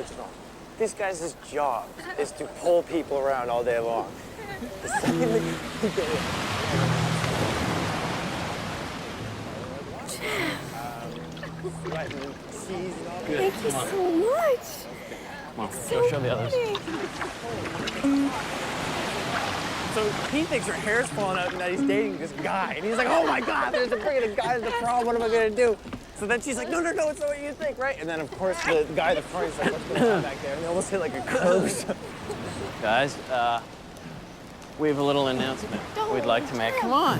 what's wrong. This guy's job is to pull people around all day long. The second that you get it. Thank you so much. Come on, It's go so show the others. pretty. So he thinks her hair's falling out and that he's dating this guy. And he's like, oh my God, there's a freaking guy's the problem. What am I gonna do? So then she's like, no, no, no, it's not what you think, right? And then of course the guy at the front is like, what's going on back there? And they almost hit like a curb. Guys, we have a little announcement we'd like to make. Come on.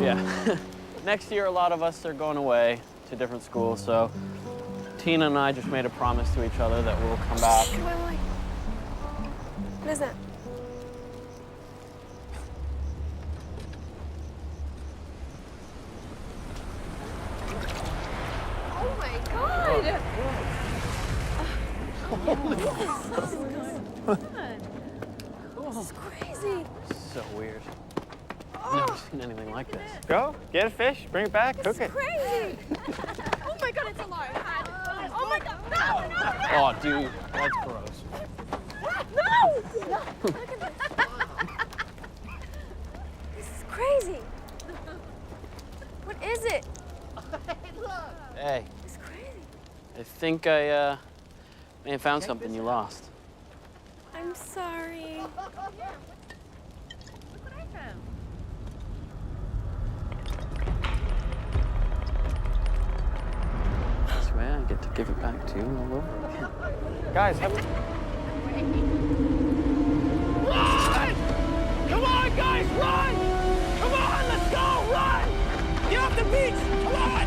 Yeah. Next year, a lot of us are going away to different schools, so Tina and I just made a promise to each other that we'll come back. Wait. What is that? Oh my God! This is crazy. So weird. I've never seen anything like this. Go, get a fish, bring it back, cook it. Crazy. Oh my God, it's alive. Oh my God, no! Oh, dude, that's gross. No! Look at this. This is crazy. What is it? Hey, It's crazy. I think I may have found something you lost. I'm sorry. Look what I found. This way I get to give it back to you all over again. Guys, have Run! Come on, guys, run! Come on, let's go, run! Get off the beach, come on!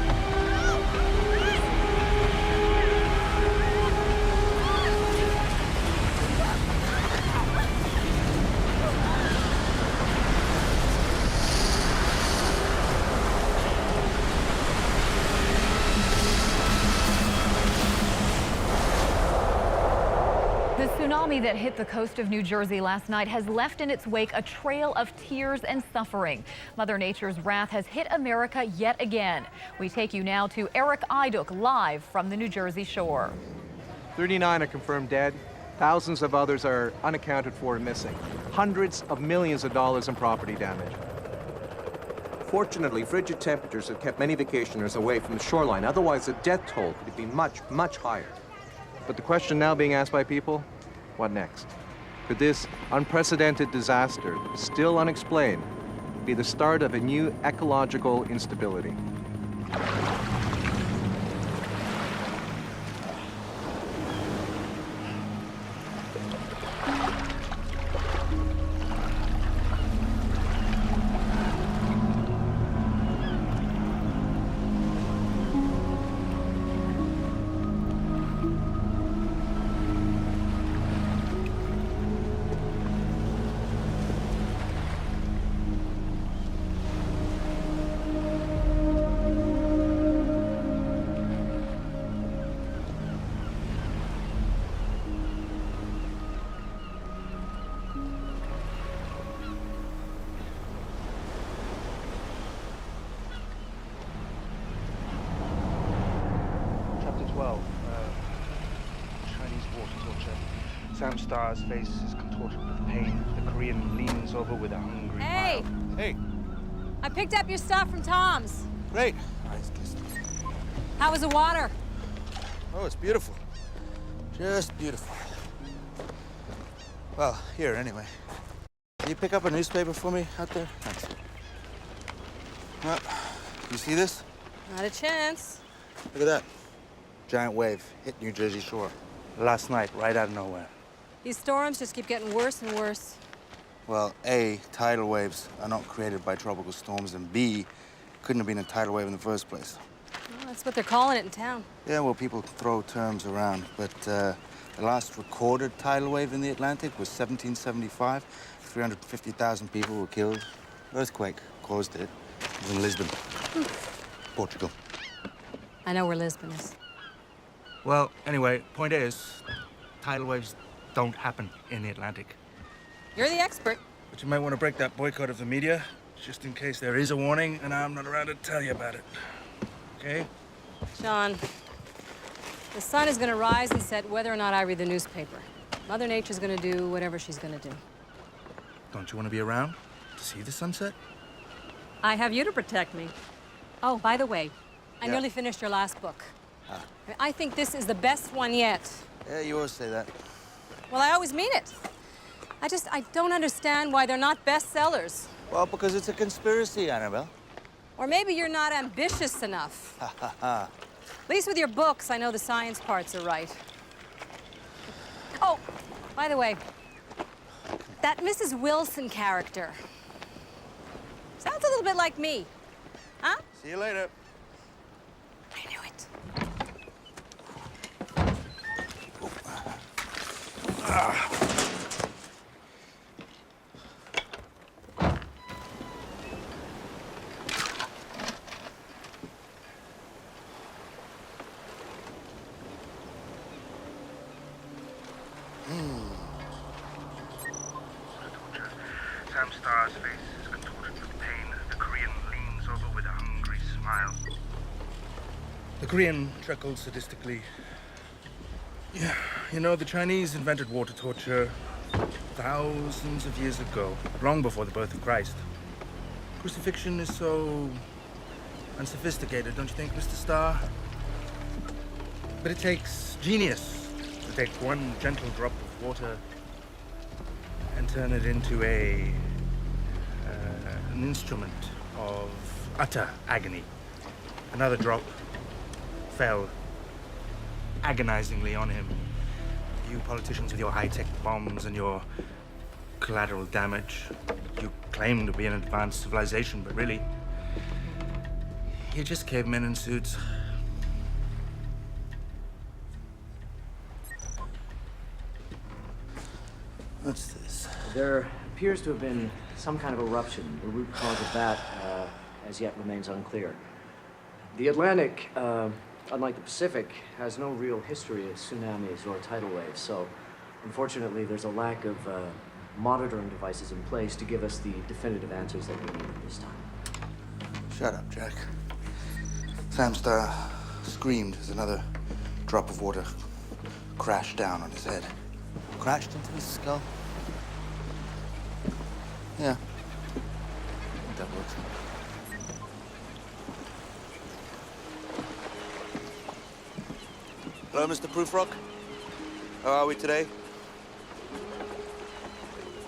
The tsunami that hit the coast of New Jersey last night has left in its wake a trail of tears and suffering. Mother Nature's wrath has hit America yet again. We take you now to Eric Iduk live from the New Jersey shore. 39 are confirmed dead. Thousands of others are unaccounted for and missing. Hundreds of millions of dollars in property damage. Fortunately, frigid temperatures have kept many vacationers away from the shoreline. Otherwise, the death toll could have been much, much higher. But the question now being asked by people, what next? Could this unprecedented disaster, still unexplained, be the start of a new ecological instability? Chapter 12, Chinese water torture. Sam Starr's face is contorted with pain. The Korean leans over with a hungry Hey! smile. Hey, I picked up your stuff from Tom's. great. How was the water? Oh, it's beautiful. Just beautiful. Well, here, anyway. Can you pick up a newspaper for me out there? Thanks. Well, you see this? Not a chance. Look at that. Giant wave hit New Jersey shore. Last night, right out of nowhere. These storms just keep getting worse and worse. Well, A, tidal waves are not created by tropical storms, and B, couldn't have been a tidal wave in the first place. Well, that's what they're calling it in town. Yeah, well, people throw terms around, but the last recorded tidal wave in the Atlantic was 1775. 350,000 people were killed. Earthquake caused it. It was in Lisbon, Portugal. I know where Lisbon is. Well, anyway, point is, tidal waves don't happen in the Atlantic. You're the expert. But you might want to break that boycott of the media, just in case there is a warning, and I'm not around to tell you about it. Okay? John, The sun is gonna rise and set whether or not I read the newspaper. Mother Nature's gonna do whatever she's gonna do. Don't you want to be around to see the sunset? I have you to protect me. Oh, by the way, I Yeah. nearly finished your last book. I think this is the best one yet. Yeah, you always say that. Well, I always mean it. I don't understand why they're not bestsellers. Well, because it's a conspiracy, Annabelle. Or maybe you're not ambitious enough. At least with your books, I know the science parts are right. Oh, by the way, that Mrs. Wilson character sounds a little bit like me. Huh? See you later. I knew it. Sam Starr's face is contorted with pain. The Korean leans over with a hungry smile. The Korean chuckled sadistically. Yeah, you know, the Chinese invented water torture thousands of years ago, long before the birth of Christ. Crucifixion is so unsophisticated, don't you think, Mr. Starr? But it takes genius to take one gentle drop of water and turn it into an instrument of utter agony. Another drop fell agonizingly on him. You politicians with your high-tech bombs and your collateral damage, you claim to be an advanced civilization, but really, you're just cavemen in suits. What's this? There appears to have been some kind of eruption. The root cause of that as yet remains unclear. The Atlantic, unlike the Pacific, has no real history of tsunamis or tidal waves, so unfortunately there's a lack of monitoring devices in place to give us the definitive answers that we need at this time. Shut up, Jack. Sam Starr screamed as another drop of water crashed down on his head. Crashed into his skull? Yeah. I think that works. Hello, Mr. Proofrock. How are we today?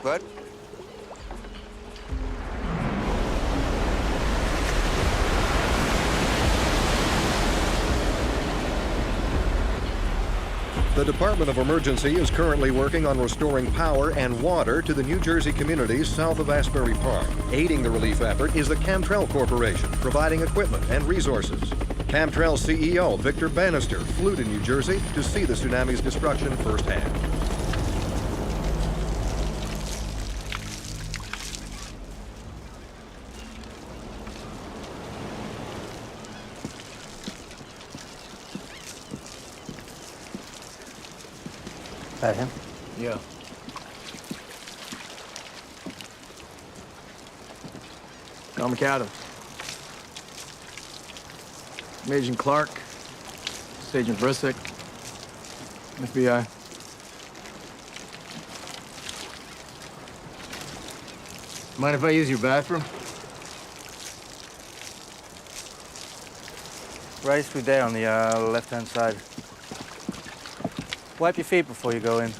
What? The Department of Emergency is currently working on restoring power and water to the New Jersey communities south of Asbury Park. Aiding the relief effort is the Camtrell Corporation, providing equipment and resources. Camtrell CEO Victor Bannister flew to New Jersey to see the tsunami's destruction firsthand. That him? Yeah. Tom McAdams. I'm Agent Clark. This is Agent Brissick. FBI. Mind if I use your bathroom? Right through there on the left-hand side. Wipe your feet before you go in.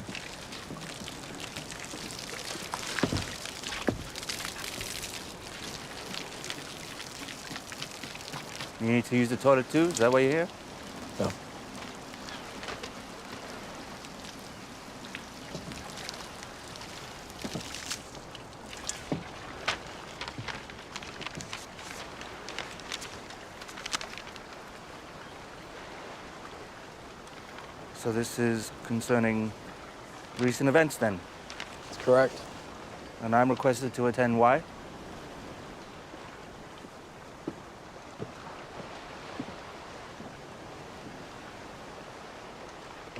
You need to use the toilet too? Is that why you're here? No. So this is concerning recent events then? That's correct. And I'm requested to attend. Why?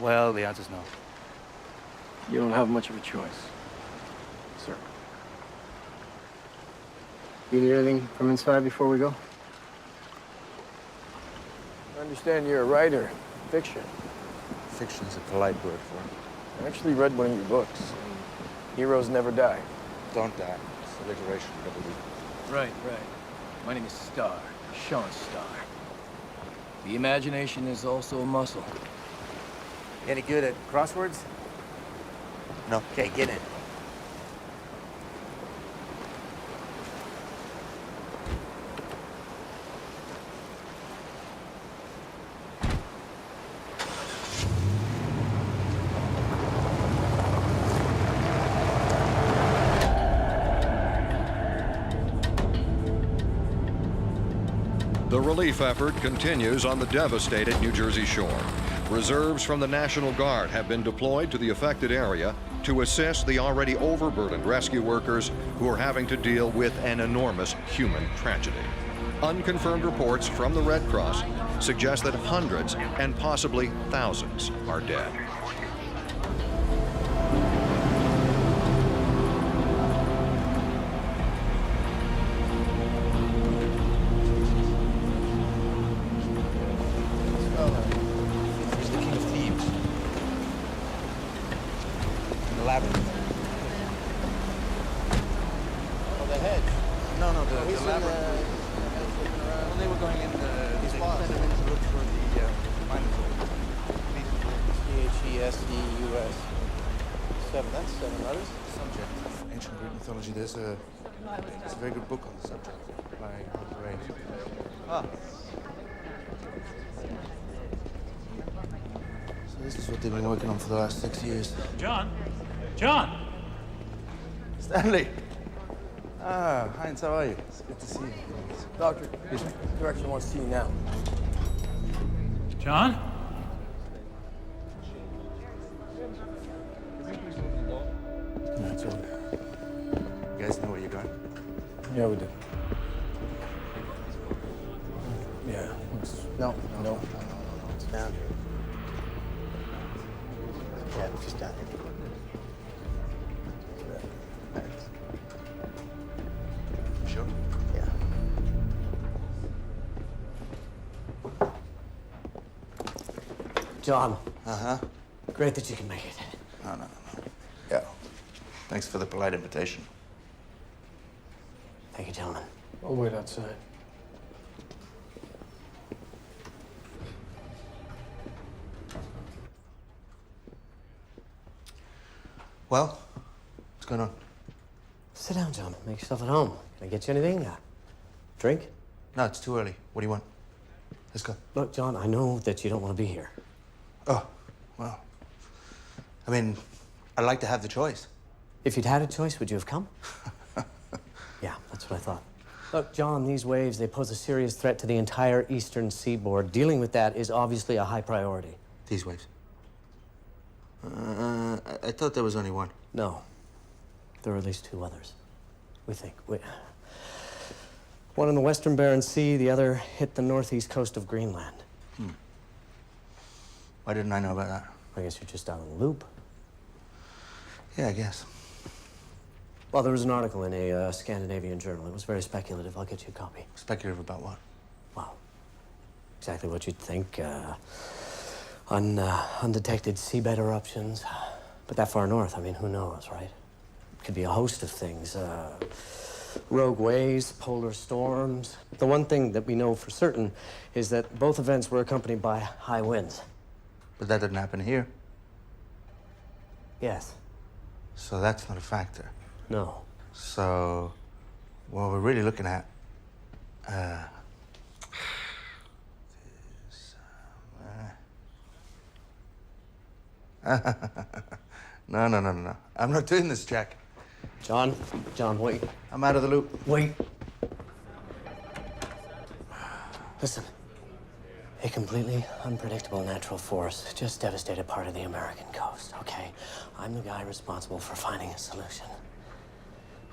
Well, the answer's no. You don't have much of a choice, sir. You need anything from inside before we go? I understand you're a writer, fiction. fiction is a polite word for it. I actually read one of your books. Heroes never die. Don't die. It's alliteration, double D. Right. My name is Starr, Sean Starr. The imagination is also a muscle. Any good at crosswords? No. Okay, get in. The relief effort continues on the devastated New Jersey shore. Reserves from the National Guard have been deployed to the affected area to assist the already overburdened rescue workers who are having to deal with an enormous human tragedy. Unconfirmed reports from the Red Cross suggest that hundreds and possibly thousands are dead. He's the king of thieves. In the labyrinth. Oh, the hedge. No, the labyrinth. Well, they were going in these went in to look for the miners. Theseus. 7. That's 7 letters. Subject of ancient Greek mythology. There's a very good book on the subject by Arthur Ray. Ah. So this is what they've been working on for the last 6 years. John? Stanley! Ah, Heinz, how are you? It's good to see you. Doctor, director wants to see you now. John? No, it's all good. You guys know where you're going? Yeah, we do. Yeah. No. It's down here. Yeah, she's down here. Thanks. Sure? Yeah. John, Uh-huh. great that you can make it. No. Yeah. Thanks for the polite invitation. Thank you, gentlemen. I'll wait outside. Well, what's going on? Sit down, John. Make yourself at home. Can I get you anything? Drink? No, it's too early. What do you want? Let's go. Look, John, I know that you don't want to be here. Oh, well. I mean, I'd like to have the choice. If you'd had a choice, would you have come? Yeah, that's what I thought. Look, John, these waves, they pose a serious threat to the entire eastern seaboard. Dealing with that is obviously a high priority. These waves? I thought there was only one. No. There are at least 2 others. We think. One in the western Barents Sea, the other hit the northeast coast of Greenland. Why didn't I know about that? I guess you're just out of the loop. Yeah, I guess. Well, there was an article in a Scandinavian journal. It was very speculative. I'll get you a copy. Speculative about what? Well, exactly what you'd think. Undetected seabed eruptions. But that far north, I mean, who knows, right? It could be a host of things. Rogue waves, polar storms. The one thing that we know for certain is that both events were accompanied by high winds. But that didn't happen here. Yes. So that's not a factor. No. So, what we're really looking at, No. I'm not doing this, Jack. John, wait. I'm out of the loop. Wait. Listen. A completely unpredictable natural force just devastated part of the American coast, okay? I'm the guy responsible for finding a solution.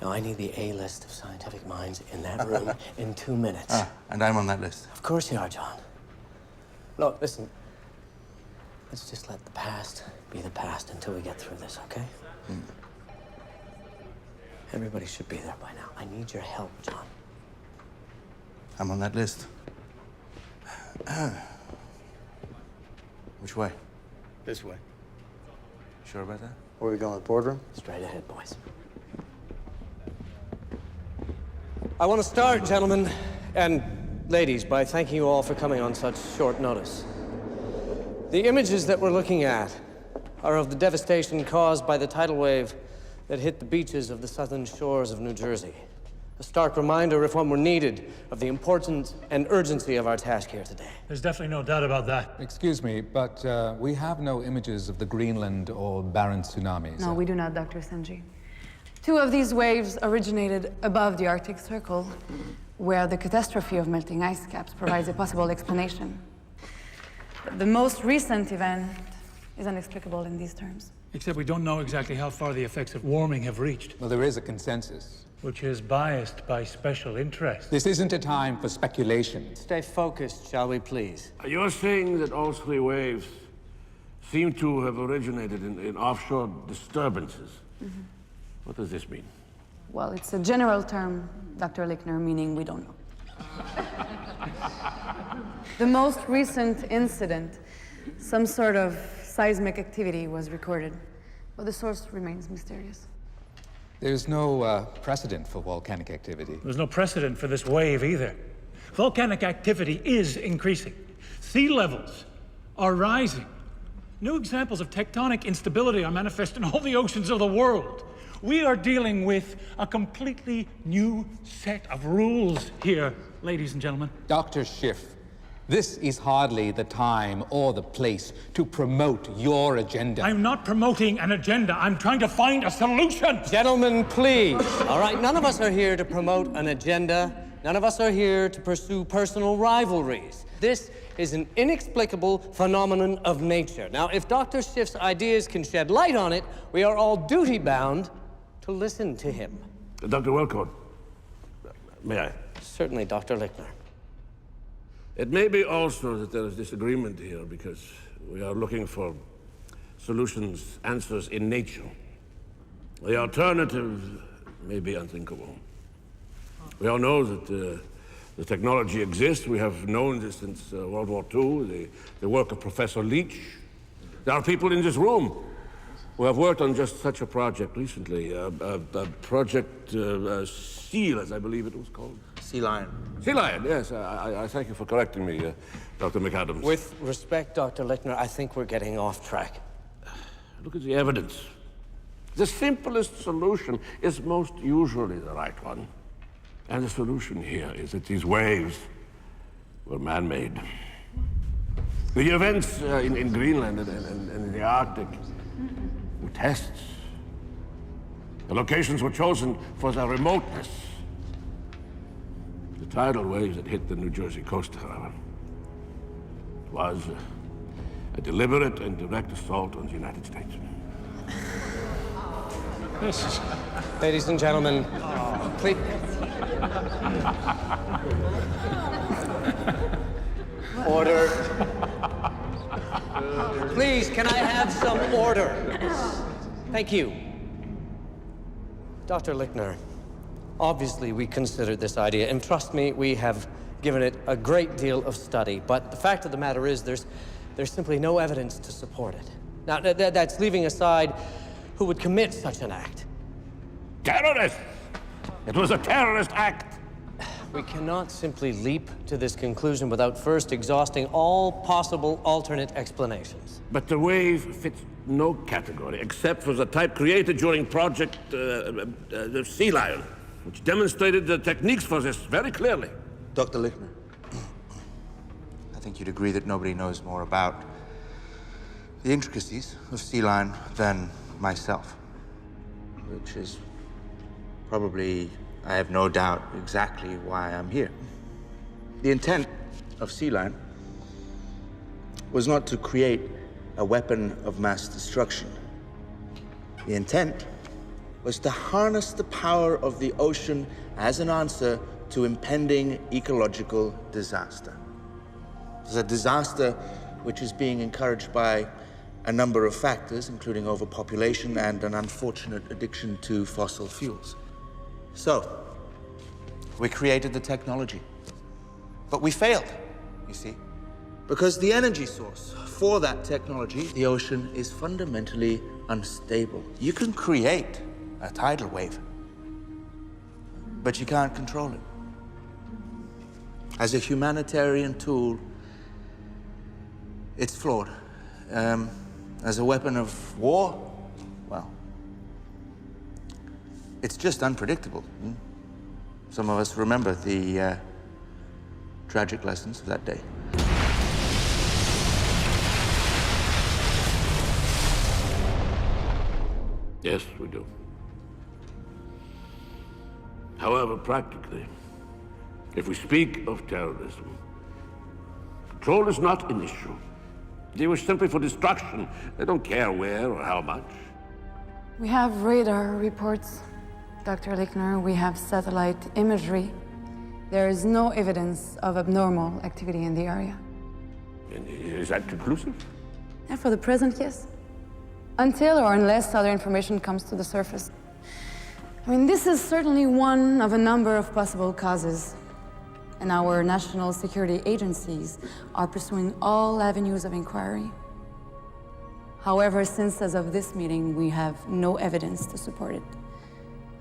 Now, I need the A-list of scientific minds in that room in 2 minutes. And I'm on that list. Of course you are, John. Look, listen. Let's just let the past be the past until we get through this, okay? Everybody should be there by now. I need your help, John. I'm on that list. Which way? This way. Sure about that? Where are we going, boardroom? Straight ahead, boys. I want to start, gentlemen and ladies, by thanking you all for coming on such short notice. The images that we're looking at are of the devastation caused by the tidal wave that hit the beaches of the southern shores of New Jersey. A stark reminder, if one were needed, of the importance and urgency of our task here today. There's definitely no doubt about that. Excuse me, but we have no images of the Greenland or Barents tsunamis. No, we do not, Dr. Senji. 2 of these waves originated above the Arctic Circle, where the catastrophe of melting ice caps provides a possible explanation. The most recent event is inexplicable in these terms. Except we don't know exactly how far the effects of warming have reached. Well, there is a consensus. Which is biased by special interest. This isn't a time for speculation. Stay focused, shall we please? You're saying that all 3 waves seem to have originated in offshore disturbances. Mm-hmm. What does this mean? Well, it's a general term, Dr. Lichtner, meaning we don't know. The most recent incident, some sort of seismic activity was recorded, but the source remains mysterious. There's no precedent for volcanic activity. There's no precedent for this wave either. Volcanic activity is increasing. Sea levels are rising. New examples of tectonic instability are manifest in all the oceans of the world. We are dealing with a completely new set of rules here, ladies and gentlemen. Dr. Schiff, this is hardly the time or the place to promote your agenda. I'm not promoting an agenda. I'm trying to find a solution. Gentlemen, please. All right, none of us are here to promote an agenda. None of us are here to pursue personal rivalries. This is an inexplicable phenomenon of nature. Now, if Dr. Schiff's ideas can shed light on it, we are all duty-bound to listen to him. Dr. Welcott, may I? Certainly, Dr. Lichtner. It may be also that there is disagreement here because we are looking for solutions, answers in nature. The alternative may be unthinkable. We all know that the technology exists. We have known this since World War II, the work of Professor Leach. There are people in this room who have worked on just such a project recently, Project SEAL, as I believe it was called. Sea Lion. Sea Lion, yes. I thank you for correcting me, Dr. McAdams. With respect, Dr. Lichtner, I think we're getting off track. Look at the evidence. The simplest solution is most usually the right one. And the solution here is that these waves were man-made. The events in Greenland and in the Arctic were tests. The locations were chosen for their remoteness. The tidal waves that hit the New Jersey coast, however, was a deliberate and direct assault on the United States. Ladies and gentlemen, please. Order. Please, can I have some order? Thank you. Dr. Lichtner, obviously we considered this idea, and trust me, we have given it a great deal of study, but the fact of the matter is there's simply no evidence to support it. Now, that's leaving aside who would commit such an act. Terrorists! It was a terrorist act! We cannot simply leap to this conclusion without first exhausting all possible alternate explanations. But the wave fits no category except for the type created during Project the Sea Lion, which demonstrated the techniques for this very clearly. Dr. Lichtner, I think you'd agree that nobody knows more about the intricacies of Sea Lion than myself, which is probably, I have no doubt, exactly why I'm here. The intent of Sea Lion was not to create a weapon of mass destruction. The intent was to harness the power of the ocean as an answer to impending ecological disaster. It's a disaster which is being encouraged by a number of factors, including overpopulation and an unfortunate addiction to fossil fuels. So, we created the technology, but we failed, you see. Because the energy source for that technology, the ocean, is fundamentally unstable. You can create a tidal wave, but you can't control it. As a humanitarian tool, it's flawed. As a weapon of war, well, it's just unpredictable. Some of us remember the tragic lessons of that day. Yes, we do. However, practically, if we speak of terrorism, control is not an issue. They wish simply for destruction. They don't care where or how much. We have radar reports, Dr. Lichtner. We have satellite imagery. There is no evidence of abnormal activity in the area. And is that conclusive? And for the present, yes. Until or unless other information comes to the surface. I mean, this is certainly one of a number of possible causes. And our national security agencies are pursuing all avenues of inquiry. However, since as of this meeting, we have no evidence to support it,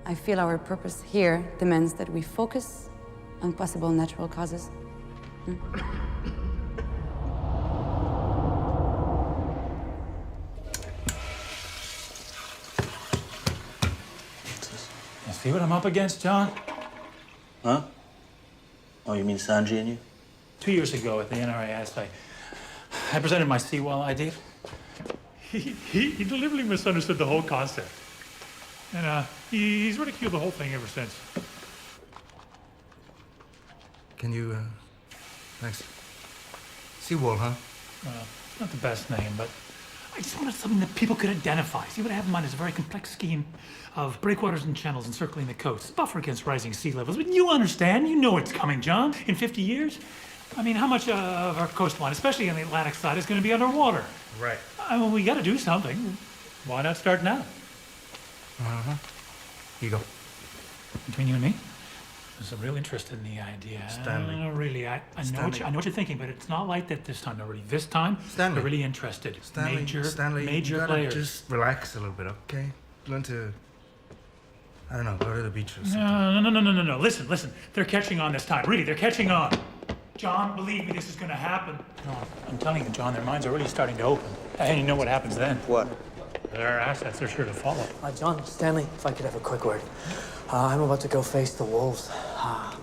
I feel our purpose here demands that we focus on possible natural causes. You see what I'm up against, John? Huh? Oh, you mean Sanji and you? 2 years ago at the NRAS, I presented my seawall idea. He deliberately misunderstood the whole concept. And he's ridiculed the whole thing ever since. Can you, thanks. Seawall, huh? Well, it's not the best name, but I just wanted something that people could identify. See, what I have in mind is a very complex scheme of breakwaters and channels encircling the coast, buffer against rising sea levels. But you understand, you know it's coming, John. In 50 years, I mean, how much of our coastline, especially on the Atlantic side, is going to be underwater? Right. I mean, we got to do something. Why not start now? Uh-huh. Here you go. Between you and me, there's a real interest in the idea. Stanley. Really, I know what you're thinking, but it's not like that this time. No, really. This time, Stanley. they're really interested. Stanley, Major you gotta players. just relax a little bit, okay? Learn to, I don't know, go to the beach or something. No. Listen. They're catching on this time. Really, they're catching on. John, believe me, this is going to happen. No, I'm telling you, John, their minds are really starting to open. And you know what happens then? What? Their assets are sure to follow. John, Stanley, if I could have a quick word. I'm about to go face the wolves,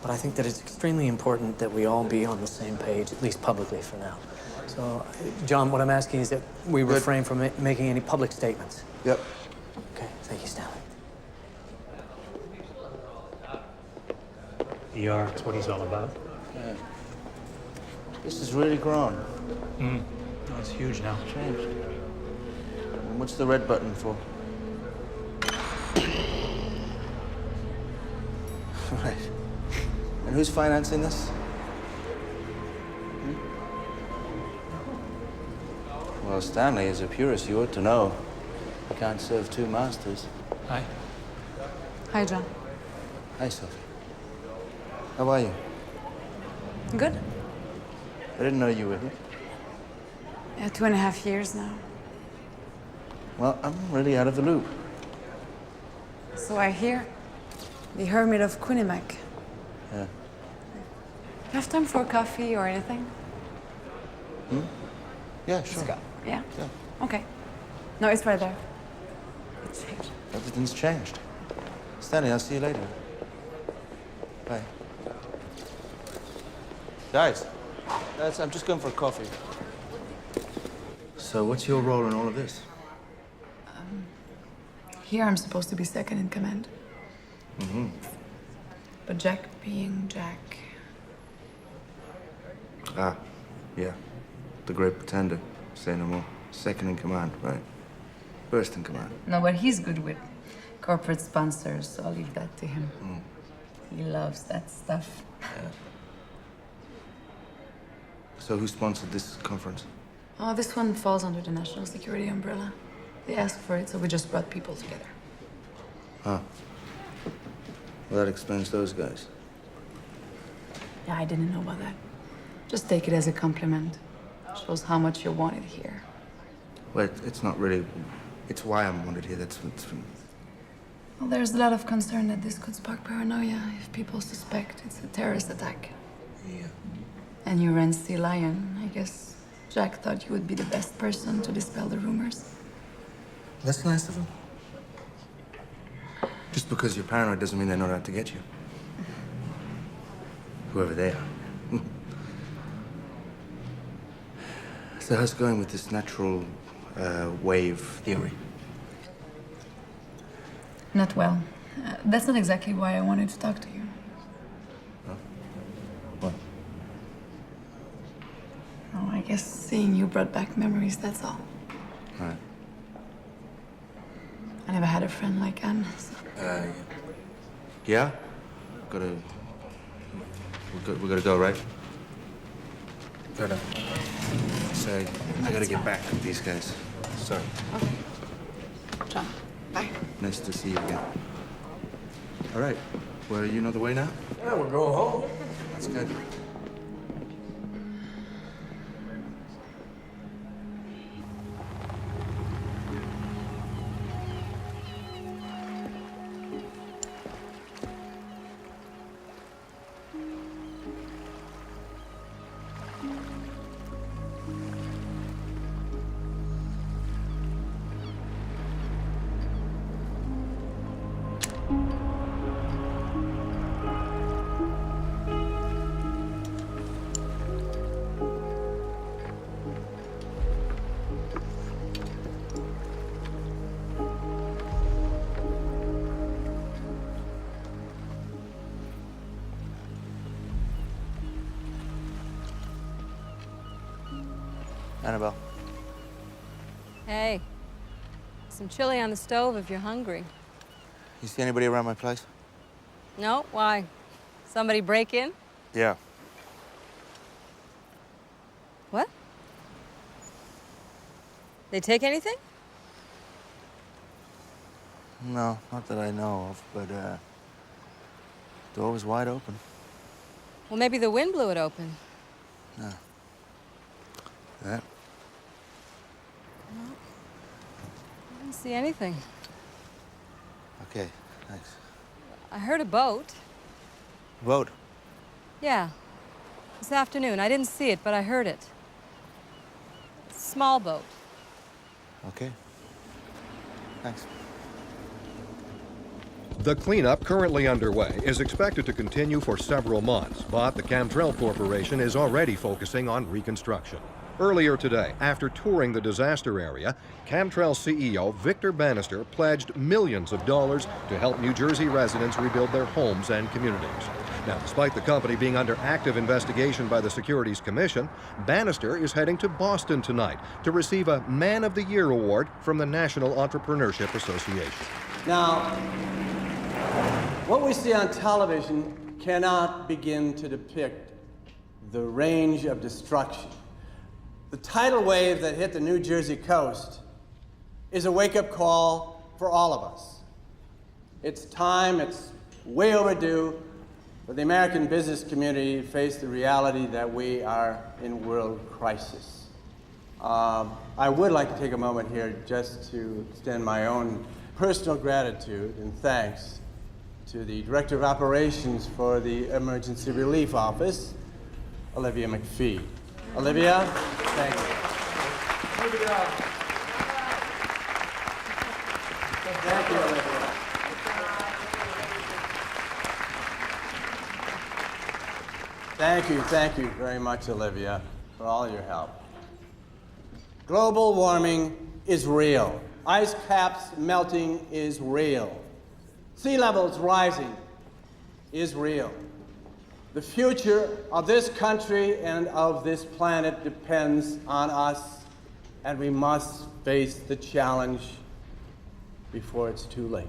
but I think that it's extremely important that we all be on the same page, at least publicly for now. So, John, what I'm asking is that we refrain from making any public statements. Yep. Okay, thank you, Stanley. ER is what he's all about. Yeah. This has really grown. No, it's huge now. Changed. And what's the red button for? Right. And who's financing this? Well, Stanley, as a purist, you ought to know. You can't serve two masters. Hi. Hi, John. Hi, Sophie. How are you? Good. I didn't know you were here. Yeah, 2.5 years now. Well, I'm really out of the loop. So I hear. The Hermit of Quinnipiac. Yeah. You have time for coffee or anything? Yeah, sure. Let's go. Yeah? Yeah. Okay. No, it's right there. It's changed. Everything's changed. Stanley, I'll see you later. Bye. Guys, I'm just going for a coffee. So what's your role in all of this? Here I'm supposed to be second in command. Mm-hmm. But Jack being Jack. Ah, yeah. The great pretender. Say no more. Second in command, right? First in command. No, but he's good with corporate sponsors, so I'll leave that to him. He loves that stuff. Yeah. So who sponsored this conference? Oh, this one falls under the national security umbrella. They asked for it, so we just brought people together. Huh. Well, that explains those guys. Yeah, I didn't know about that. Just take it as a compliment. Shows how much you're wanted here. Well, it's not really. It's why I'm wanted here. That's what's. Well, there's a lot of concern that this could spark paranoia if people suspect it's a terrorist attack. Yeah. And you ran Sea Lion. I guess Jack thought you would be the best person to dispel the rumors. That's nice of him. Just because you're paranoid doesn't mean they're not out to get you. Whoever they are. So how's it going with this natural wave theory? Not well. That's not exactly why I wanted to talk to you. Huh? What? Oh, I guess seeing you brought back memories, that's all. Right. I never had a friend like Anne. So. Yeah? We gotta go, right? Gotta. So, I gotta get back with these guys. Sorry. Okay. John, bye. Nice to see you again. All right. Well, you know the way now? Yeah, we're going home. That's good. Annabelle. Hey, some chili on the stove if you're hungry. You see anybody around my place? No? Why? Somebody break in? Yeah. What? They take anything? No, not that I know of, but, door was wide open. Well, maybe the wind blew it open. Yeah. That? No. I didn't see anything. Okay, thanks. I heard a boat. Boat? Yeah. This afternoon. I didn't see it, but I heard it. It's a small boat. Okay. Thanks. The cleanup currently underway is expected to continue for several months, but the Camtrell Corporation is already focusing on reconstruction. Earlier today, after touring the disaster area, Camtrell CEO Victor Bannister pledged millions of dollars to help New Jersey residents rebuild their homes and communities. Now, despite the company being under active investigation by the Securities Commission, Bannister is heading to Boston tonight to receive a Man of the Year award from the National Entrepreneurship Association. Now, what we see on television cannot begin to depict the range of destruction. The tidal wave that hit the New Jersey coast is a wake-up call for all of us. It's time, it's way overdue for the American business community to face the reality that we are in world crisis. I would like to take a moment here just to extend my own personal gratitude and thanks to the Director of Operations for the Emergency Relief Office, Olivia McPhee. Olivia, thank you. Thank you, Olivia. Thank you very much, Olivia, for all your help. Global warming is real. Ice caps melting is real. Sea levels rising is real. The future of this country and of this planet depends on us, and we must face the challenge before it's too late.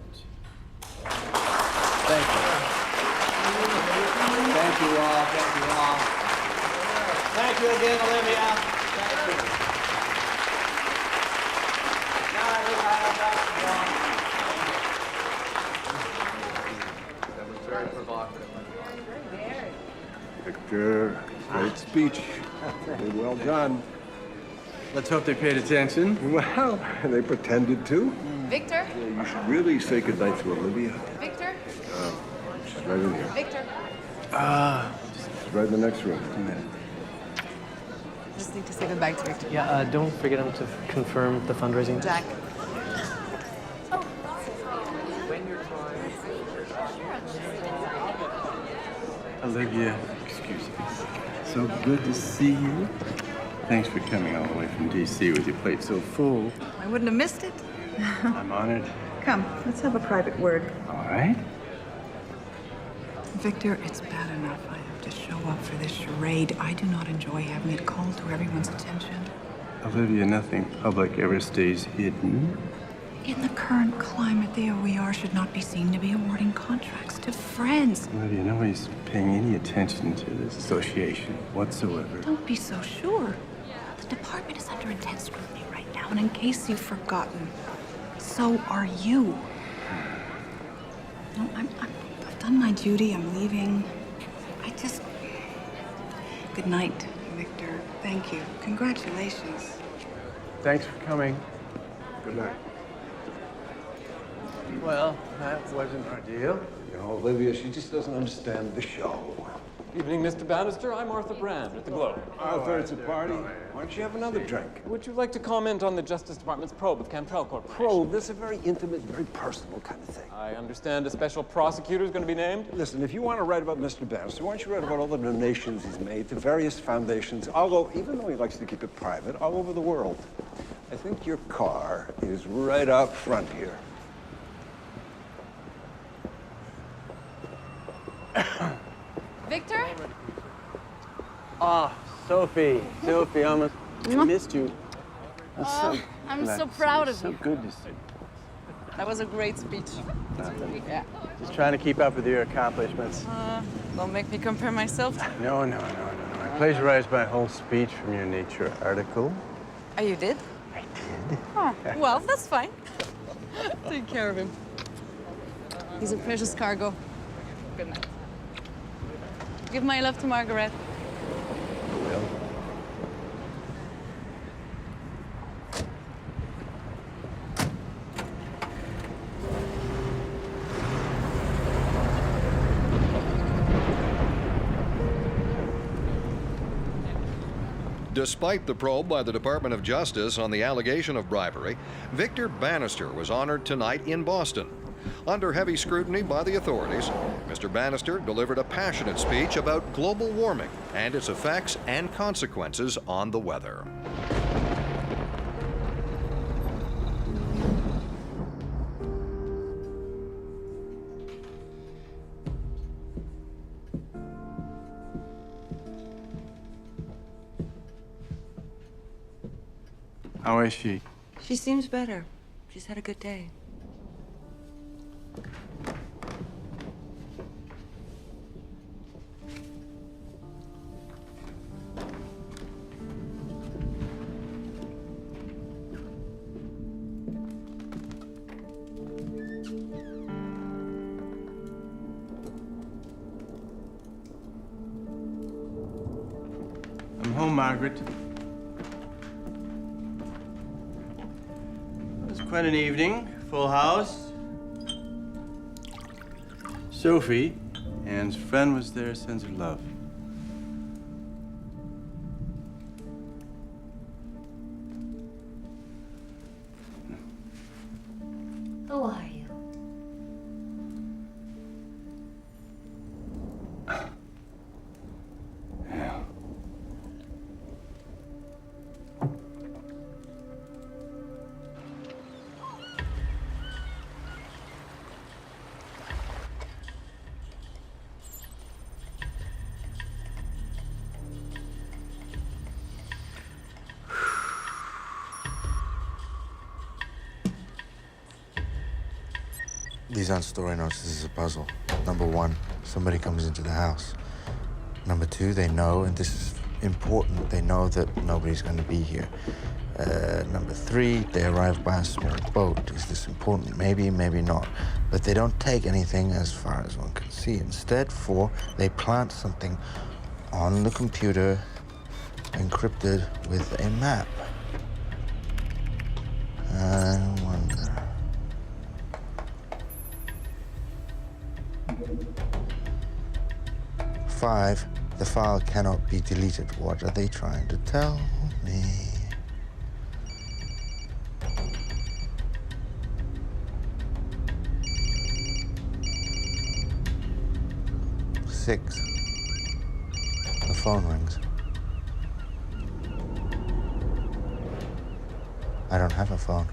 Thank you. Thank you all. Thank you all. Thank you again, Olivia. Thank you. Now I think I have That was very provocative. Victor, great speech. Well done. Let's hope they paid attention. Well, they pretended to. Victor? You should really say goodnight to Olivia. Victor? She's right in here. Victor? She's right in the next room. Just need to say goodbye to Victor. Yeah, don't forget him to confirm the fundraising. Jack. Olivia, excuse me. So good to see you. Thanks for coming all the way from D.C. with your plate so full. I wouldn't have missed it. I'm honored. Come, let's have a private word. All right. Victor, it's bad enough I have to show up for this charade. I do not enjoy having it called to everyone's attention. Olivia, nothing public ever stays hidden. In the current climate, the OER should not be seen to be awarding contracts to friends. Olivia, nobody's paying any attention to this association whatsoever. Don't be so sure. The department is under intense scrutiny right now, and in case you've forgotten, so are you. No, I've done my duty. I'm leaving. Good night, Victor. Thank you. Congratulations. Thanks for coming. Good night. Well, that wasn't our deal. You know, Olivia, she just doesn't understand the show. Evening, Mr. Bannister. I'm Arthur Brand at the Globe. Arthur, it's a party. Why don't you have another drink? Would you like to comment on the Justice Department's probe of Cantrell Corporation? Probe? This is a very intimate, very personal kind of thing. I understand a special prosecutor is going to be named. Listen, if you want to write about Mr. Bannister, why don't you write about all the donations he's made to various foundations, even though he likes to keep it private, all over the world. I think your car is right out front here. Victor? Ah, Sophie, I almost missed you. I'm so proud of you. So good to see you. That was a great speech. Yeah. Just trying to keep up with your accomplishments. Don't make me compare myself. No. I plagiarized my whole speech from your Nature article. Oh, you did? I did. Oh, well, that's fine. Take care of him. He's a precious cargo. Good night. Give my love to Margaret. Will. Despite the probe by the Department of Justice on the allegation of bribery, Victor Bannister was honored tonight in Boston. Under heavy scrutiny by the authorities, Mr. Bannister delivered a passionate speech about global warming and its effects and consequences on the weather. How is she? She seems better. She's had a good day. I'm home, Margaret. It was quite an evening. Full house. Sophie, Anne's friend, was there, sends her love. How are you? Yeah. These aren't story notes, this is a puzzle. Number one, somebody comes into the house. Number two, they know, and this is important, they know that nobody's going to be here. Number three, they arrive by a small boat. Is this important? Maybe, maybe not. But they don't take anything as far as one can see. Instead, four, they plant something on the computer encrypted with a map. I wonder. Five, the file cannot be deleted. What are they trying to tell me? 6, the phone rings. I don't have a phone.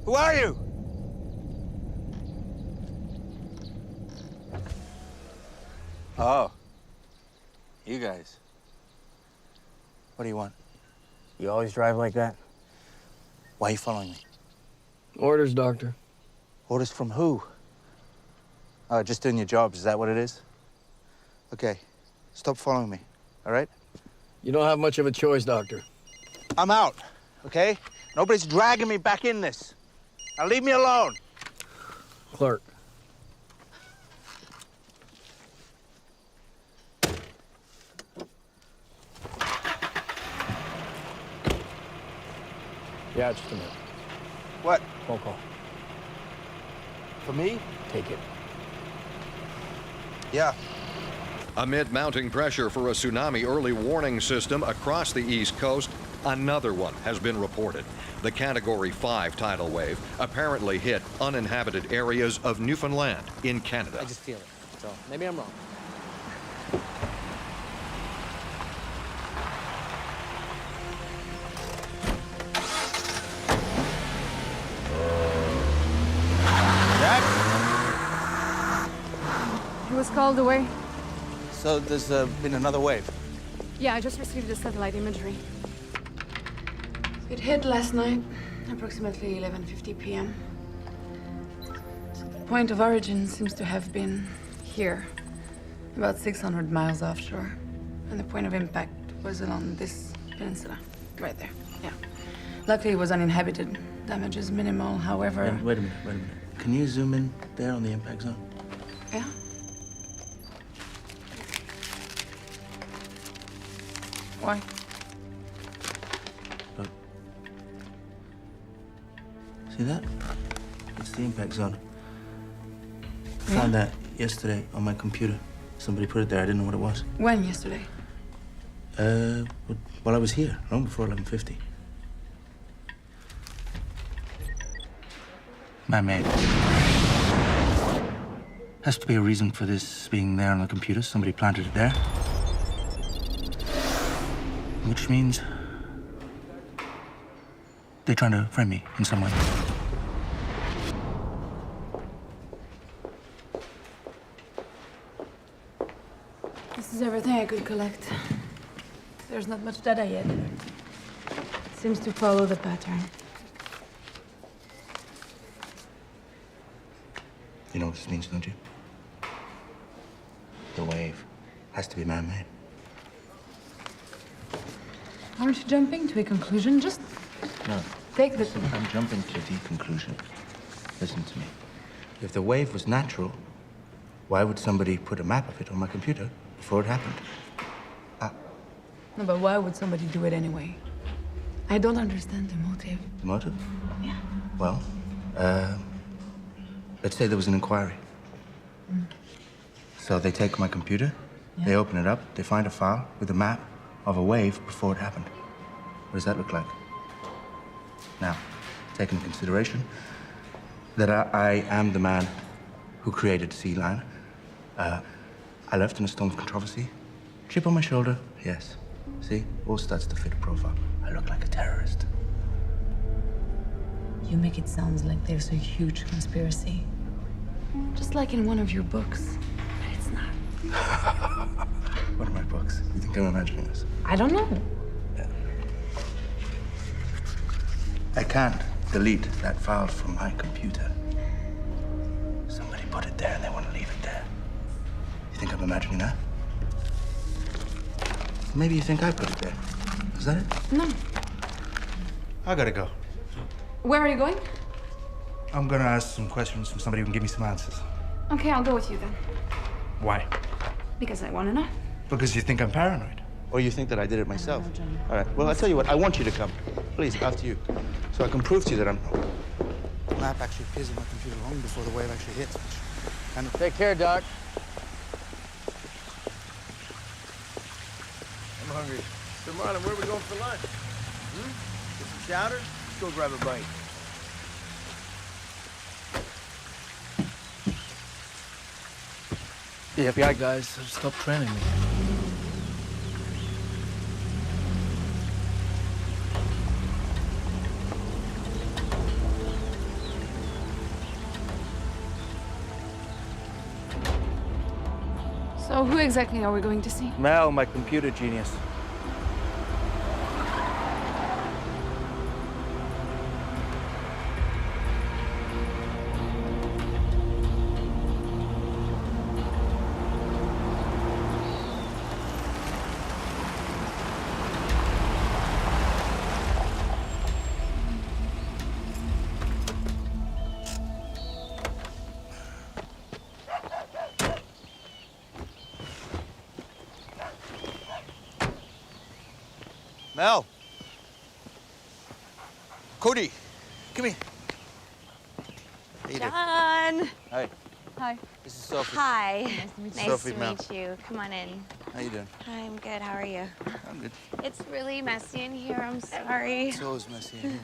Who are you? Oh. You guys. What do you want? You always drive like that? Why are you following me? Orders, Doctor. Orders from who? Oh, just doing your jobs, is that what it is? Okay, stop following me, all right? You don't have much of a choice, Doctor. I'm out, okay? Nobody's dragging me back in this. Now leave me alone. Clerk. Yeah, just a minute. What? Phone call. For me? Take it. Yeah. Amid mounting pressure for a tsunami early warning system across the East Coast, another one has been reported. The Category 5 tidal wave apparently hit uninhabited areas of Newfoundland in Canada. I just feel it, so maybe I'm wrong. He was called away. So there's been another wave? Yeah, I just received the satellite imagery. It hit last night, approximately 11:50 p.m. The point of origin seems to have been here, about 600 miles offshore. And the point of impact was along this peninsula, right there, yeah. Luckily, it was uninhabited. Damage is minimal, however... Yeah, wait a minute. Can you zoom in there on the impact zone? Yeah? Why? Look. See that? It's the impact zone. I found that yesterday on my computer. Somebody put it there. I didn't know what it was. When yesterday? While I was here, long before 11:50. Man-made. Has to be a reason for this being there on the computer. Somebody planted it there. Which means they're trying to frame me in some way. This is everything I could collect. There's not much data yet. Seems to follow the pattern. You know what this means, don't you? The wave has to be man-made. Aren't you jumping to a conclusion? Just No. take the... Listen, I'm jumping to the conclusion. Listen to me. If the wave was natural, why would somebody put a map of it on my computer before it happened? No, but why would somebody do it anyway? I don't understand the motive. The motive? Yeah. Well, let's say there was an inquiry. So they take my computer, they open it up, they find a file with a map of a wave before it happened. What does that look like? Now, take into consideration that I am the man who created Sea Lion. I left in a storm of controversy. Chip on my shoulder, yes. See, all starts to fit a profile. I look like a terrorist. You make it sound like there's a huge conspiracy. Just like in one of your books. But it's not. One of my books. You think I'm imagining this? I don't know. I can't delete that file from my computer. Somebody put it there and they want to leave it there. You think I'm imagining that? Maybe you think I put it there. Is that it? No. I gotta go. Where are you going? I'm gonna ask some questions from somebody who can give me some answers. Okay, I'll go with you then. Why? Because I want to know. Because you think I'm paranoid. Or you think that I did it myself. All right, well, I'll tell you what, I want you to come. Please, after you. So I can prove to you that I'm... The map actually appears on my computer long before the wave actually hits. And Take care, Doc. I'm hungry. So, Marlon, where are we going for lunch? Get some chowder? Let's go grab a bite. The FBI guys have stopped training me. So who exactly are we going to see? Mel, my computer genius. Mel. Cody, come here. How you doing? John. Hi. Hi. This is Sophie. Hi. Nice Sophie to Mel. meet you. Come on in. How you doing? I'm good. How are you? I'm good. It's really messy in here. I'm sorry. It's always messy in here.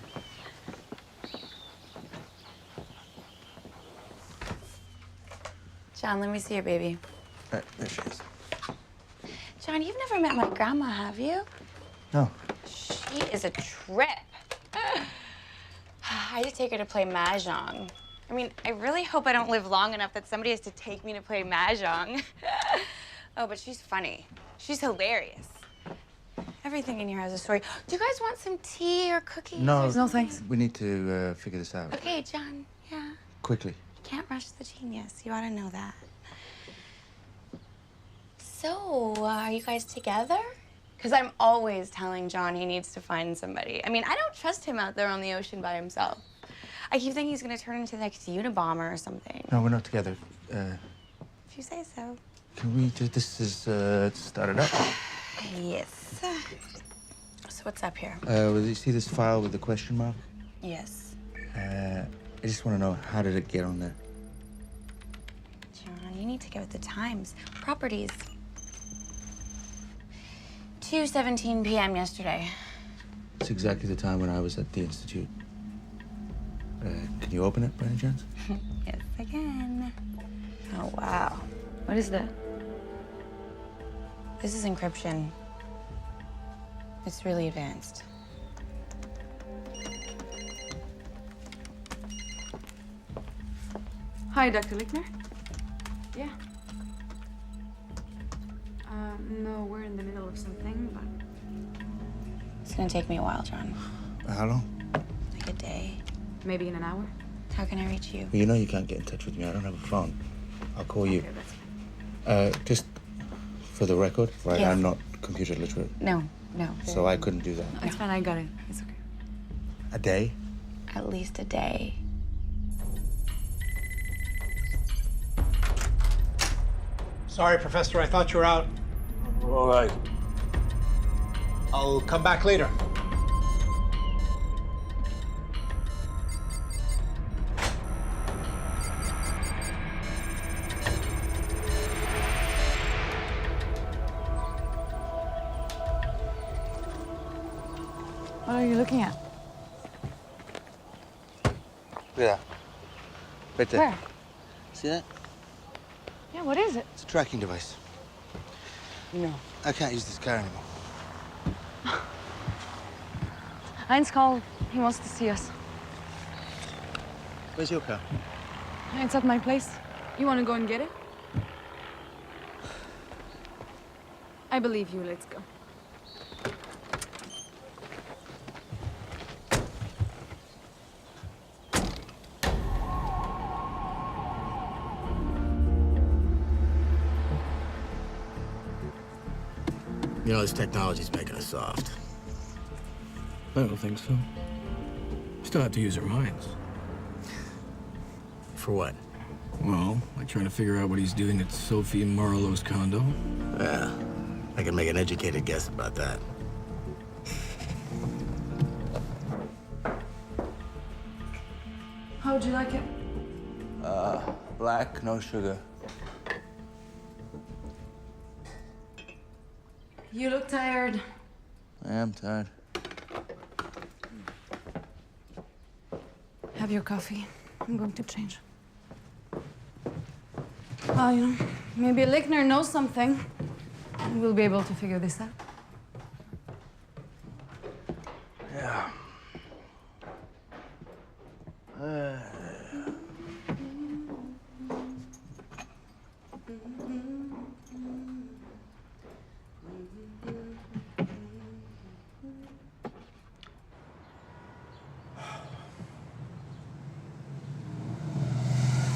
John, let me see your baby. There she is. John, you've never met my grandma, have you? No. She is a trip. I had to take her to play Mahjong. I mean, I really hope I don't live long enough that somebody has to take me to play Mahjong. Oh, but she's funny. She's hilarious. Everything in here has a story. Do you guys want some tea or cookies? No. Or thanks. We need to figure this out. Okay, John. Yeah. Quickly. You can't rush the genius. You ought to know that. So, are you guys together? Because I'm always telling John he needs to find somebody. I mean, I don't trust him out there on the ocean by himself. I keep thinking he's going to turn into the next Unabomber or something. No, we're not together. If you say so. Can we do this? Is start it up? Yes. So what's up here? Well, you see this file with the question mark? Yes. I just want to know, how did it get on there? John, you need to go with the times. Properties. 2:17 p.m. yesterday. It's exactly the time when I was at the Institute. Can you open it by any chance? Yes, I can. Oh, wow. What is that? This is encryption. It's really advanced. Hi, Dr. Lichtner. Yeah. No, we're in the middle of something, but... It's gonna take me a while, John. How long? Like a day. Maybe in an hour. How can I reach you? Well, you know you can't get in touch with me. I don't have a phone. I'll call you. Okay, that's fine. Just for the record, right? Yes. I'm not computer literate. No. So I couldn't do that. It's fine, I got it. It's okay. A day? At least a day. Sorry, Professor, I thought you were out. All right. I'll come back later. What are you looking at? Look at that. Right there. Where? See that? Yeah, what is it? It's a tracking device. No. I can't use this car anymore. Heinz called. He wants to see us. Where's your car? It's at my place. You want to go and get it? I believe you. Let's go. You know, this technology's making us soft. I don't think so. Still have to use our minds. For what? Well, like trying to figure out what he's doing at Sophie Marlowe's condo. Yeah, I can make an educated guess about that. How would you like it? Black, no sugar. You look tired. I am tired. Have your coffee. I'm going to change. Well, you know, maybe Lichtner knows something. We'll be able to figure this out. Yeah.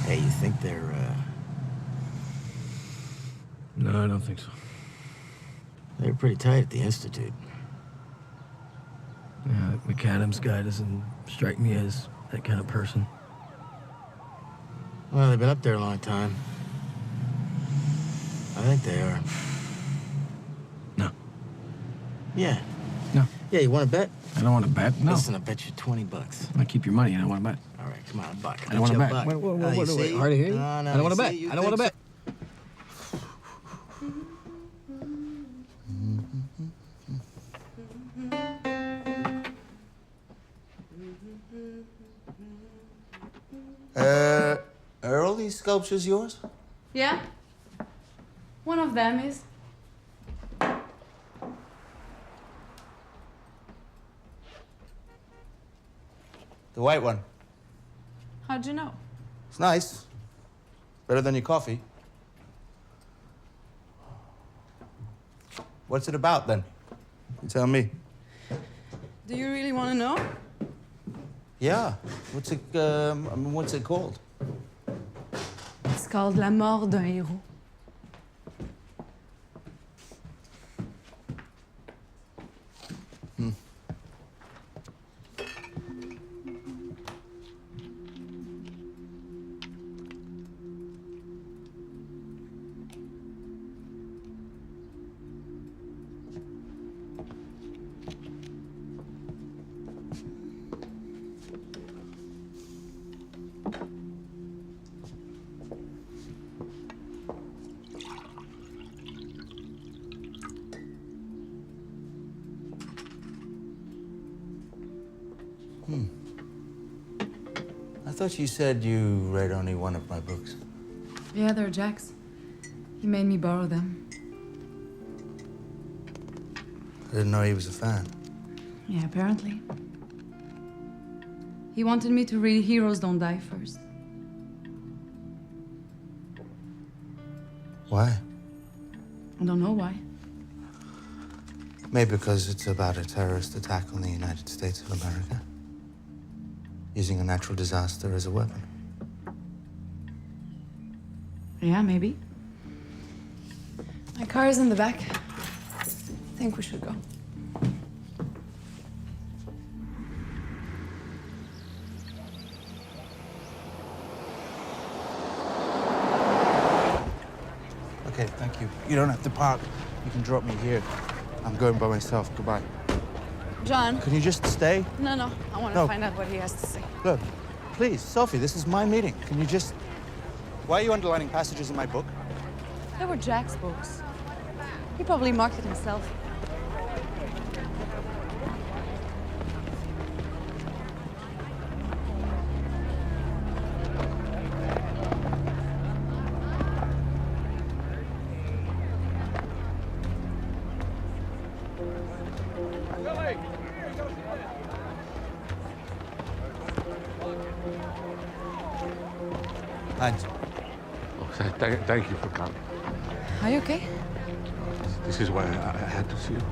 Hey, you think they're, No, I don't think so. They're pretty tight at the Institute. Yeah, that McAdams guy doesn't strike me as that kind of person. Well, they've been up there a long time. I think they are. No. Yeah. No. Yeah, you want to bet? I don't want to bet. No. Listen, I bet you $20. I keep your money. I don't want to bet. All right, come on, a buck. I don't want to bet bet. you a buck. Wait. Hard to hear you? No, no, I don't want to you bet. see, you I don't want to think bet. Are all these sculptures yours? Yeah? One of them is. The white one. How'd you know? It's nice. Better than your coffee. What's it about, then? You tell me. Do you really want to know? Yeah. What's it called? It's called La Mort d'un Héros. I thought you said you read only one of my books. Yeah, they're Jack's. He made me borrow them. I didn't know he was a fan. Yeah, apparently. He wanted me to read Heroes Don't Die first. Why? I don't know why. Maybe because it's about a terrorist attack on the United States of America. Using a natural disaster as a weapon. Yeah, maybe. My car is in the back. I think we should go. Okay, thank you. You don't have to park. You can drop me here. I'm going by myself. Goodbye. John. Can you just stay? No. I want to No. find out what he has to say. Look, please, Sophie, this is my meeting. Can you just... Why are you underlining passages in my book? They were Jack's books. He probably marked it himself. Heinz. Oh, thank you for coming. Are you okay? This is why I had to see you.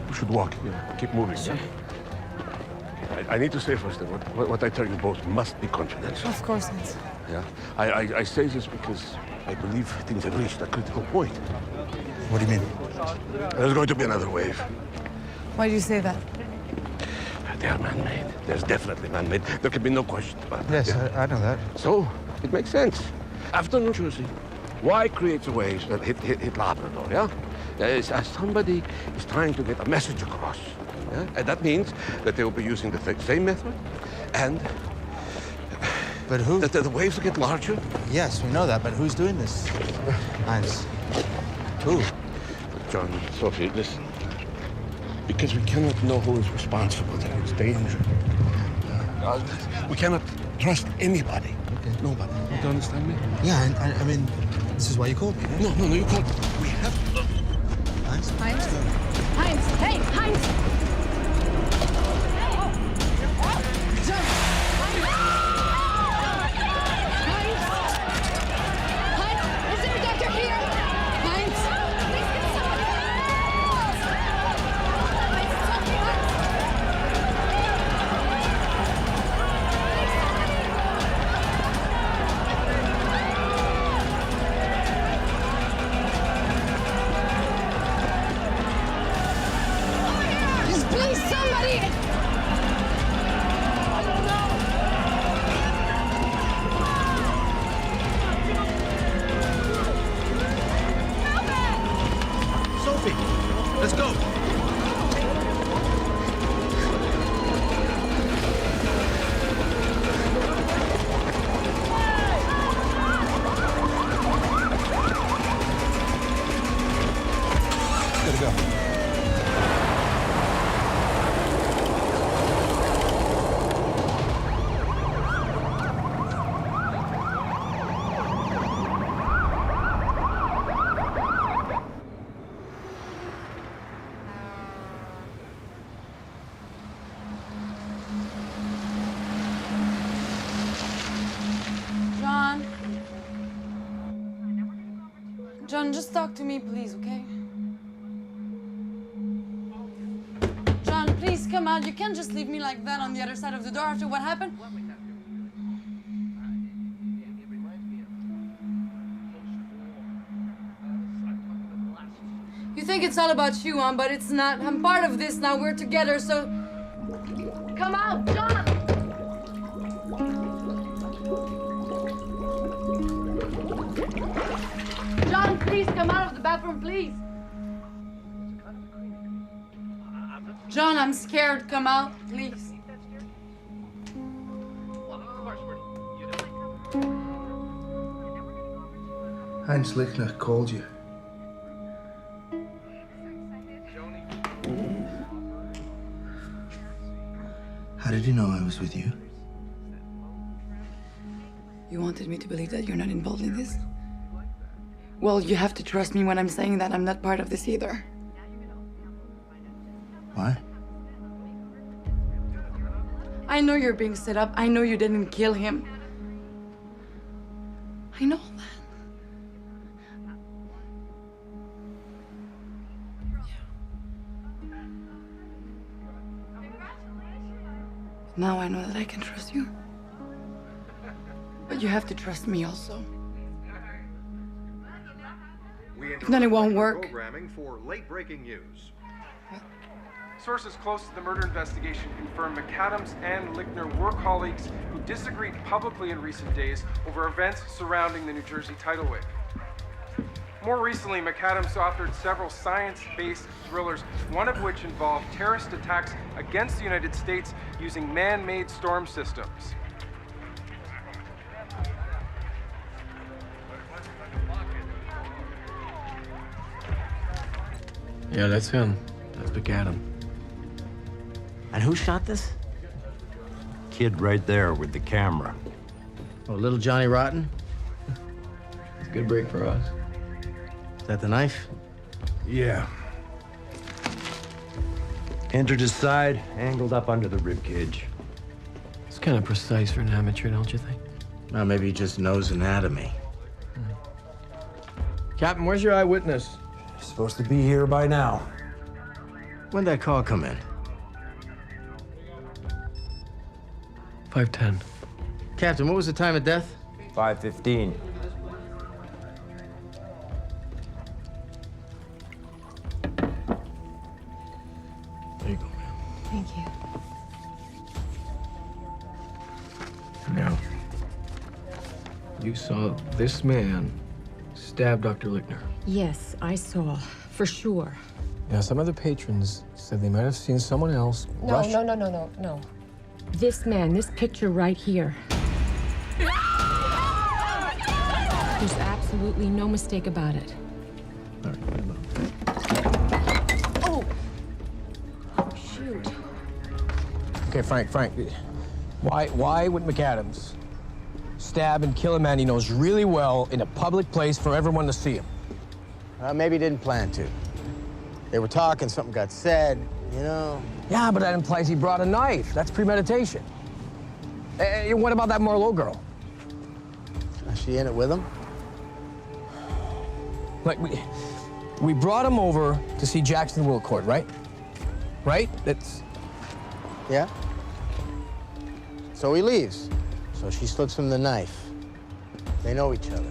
We should walk. Keep moving. Sure. I need to say first that what I tell you both must be confidential. Of course, Heinz. Yeah. I say this because I believe things have reached a critical point. What do you mean? There's going to be another wave. Why do you say that? They are man-made. There's definitely man-made. There can be no question about that. Yes, I know that. So, it makes sense. After New Jersey, why create the waves that hit Labrador, yeah? Somebody is trying to get a message across. Yeah? And that means that they will be using the same method, and... But who? That the waves will get larger. Yes, we know that, but who's doing this? Heinz. Who? John, Sophie, listen. Because we cannot know who is responsible. There is danger. We cannot trust anybody. Okay. Nobody. You don't understand me? Yeah, I mean, this is why you called me, right? No, you called. We have... Heinz? Heinz? Heinz! Hey, Heinz! John! Heinz! Heinz! Is there a doctor here? Heinz! Please, somebody! I don't know. Sophie, let's go. Gotta go. John, just talk to me, please, okay? John, please come out. You can't just leave me like that on the other side of the door after what happened. You think it's all about you, but it's not. I'm part of this now. We're together, so... Come out, John! John, please come out of the bathroom, please. John, I'm scared. Come out, please. Heinz Lichtner called you. How did you know I was with you? You wanted me to believe that you're not involved in this? Well, you have to trust me when I'm saying that I'm not part of this either. Why? I know you're being set up. I know you didn't kill him. I know that. Now I know that I can trust you. But you have to trust me also. If not, it won't work. Programming for late-breaking news. Sources close to the murder investigation confirm McAdams and Lichtner were colleagues who disagreed publicly in recent days over events surrounding the New Jersey tidal wave. More recently, McAdams authored several science-based thrillers, one of which involved terrorist attacks against the United States using man-made storm systems. Yeah, that's him. That's McAdam. And who shot this? Kid right there with the camera. Oh, little Johnny Rotten? It's a good break for us. Is that the knife? Yeah. Entered his side, angled up under the rib cage. It's kind of precise for an amateur, don't you think? Well, maybe he just knows anatomy. Captain, where's your eyewitness? Supposed to be here by now. When'd that call come in? 5:10. Captain, what was the time of death? 5:15. There you go, man. Thank you. Now, you saw this man stab Dr. Lichtner. Yes, I saw, for sure. Now, some other patrons said they might have seen someone else No, rush. no. This man, this picture right here. There's absolutely no mistake about it. Oh! Oh, shoot. Okay, Frank. Why would McAdams stab and kill a man he knows really well in a public place for everyone to see him? Maybe he didn't plan to. They were talking, something got said, you know. Yeah, but that implies he brought a knife. That's premeditation. And what about that Marlowe girl? Is she in it with him? Like, we brought him over to see Jackson Wilcourt, right? Right? That's... Yeah? So he leaves. So she slips him the knife. They know each other.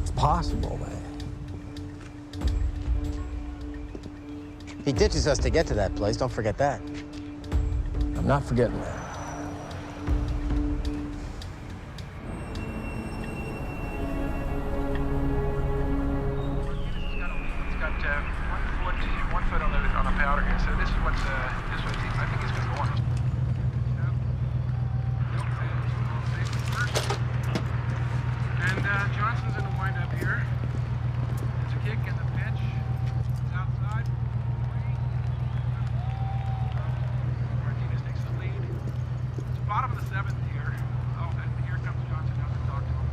It's possible, man. He ditches us to get to that place. Don't forget that. I'm not forgetting that. It's got one foot on the powder here, so this is what I think it's going to go on. And Johnson's in the windup here. There's a kick in the pitch. It's outside. Martinez takes the lead. It's bottom of the seventh here. Oh, and here comes Johnson now to talk to him.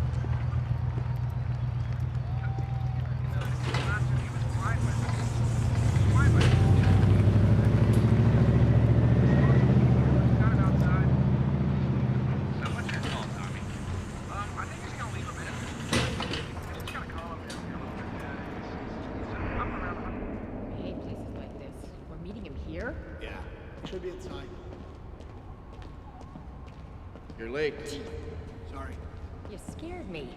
Johnson, he was blind with it. Blind with it. Got it outside. So what's your call, Tommy? I think he's going to leave him in. He's going to call him in. Up around the... I hate places like this. We're meeting him here? Yeah, should be inside. You're late. Sorry. You scared me.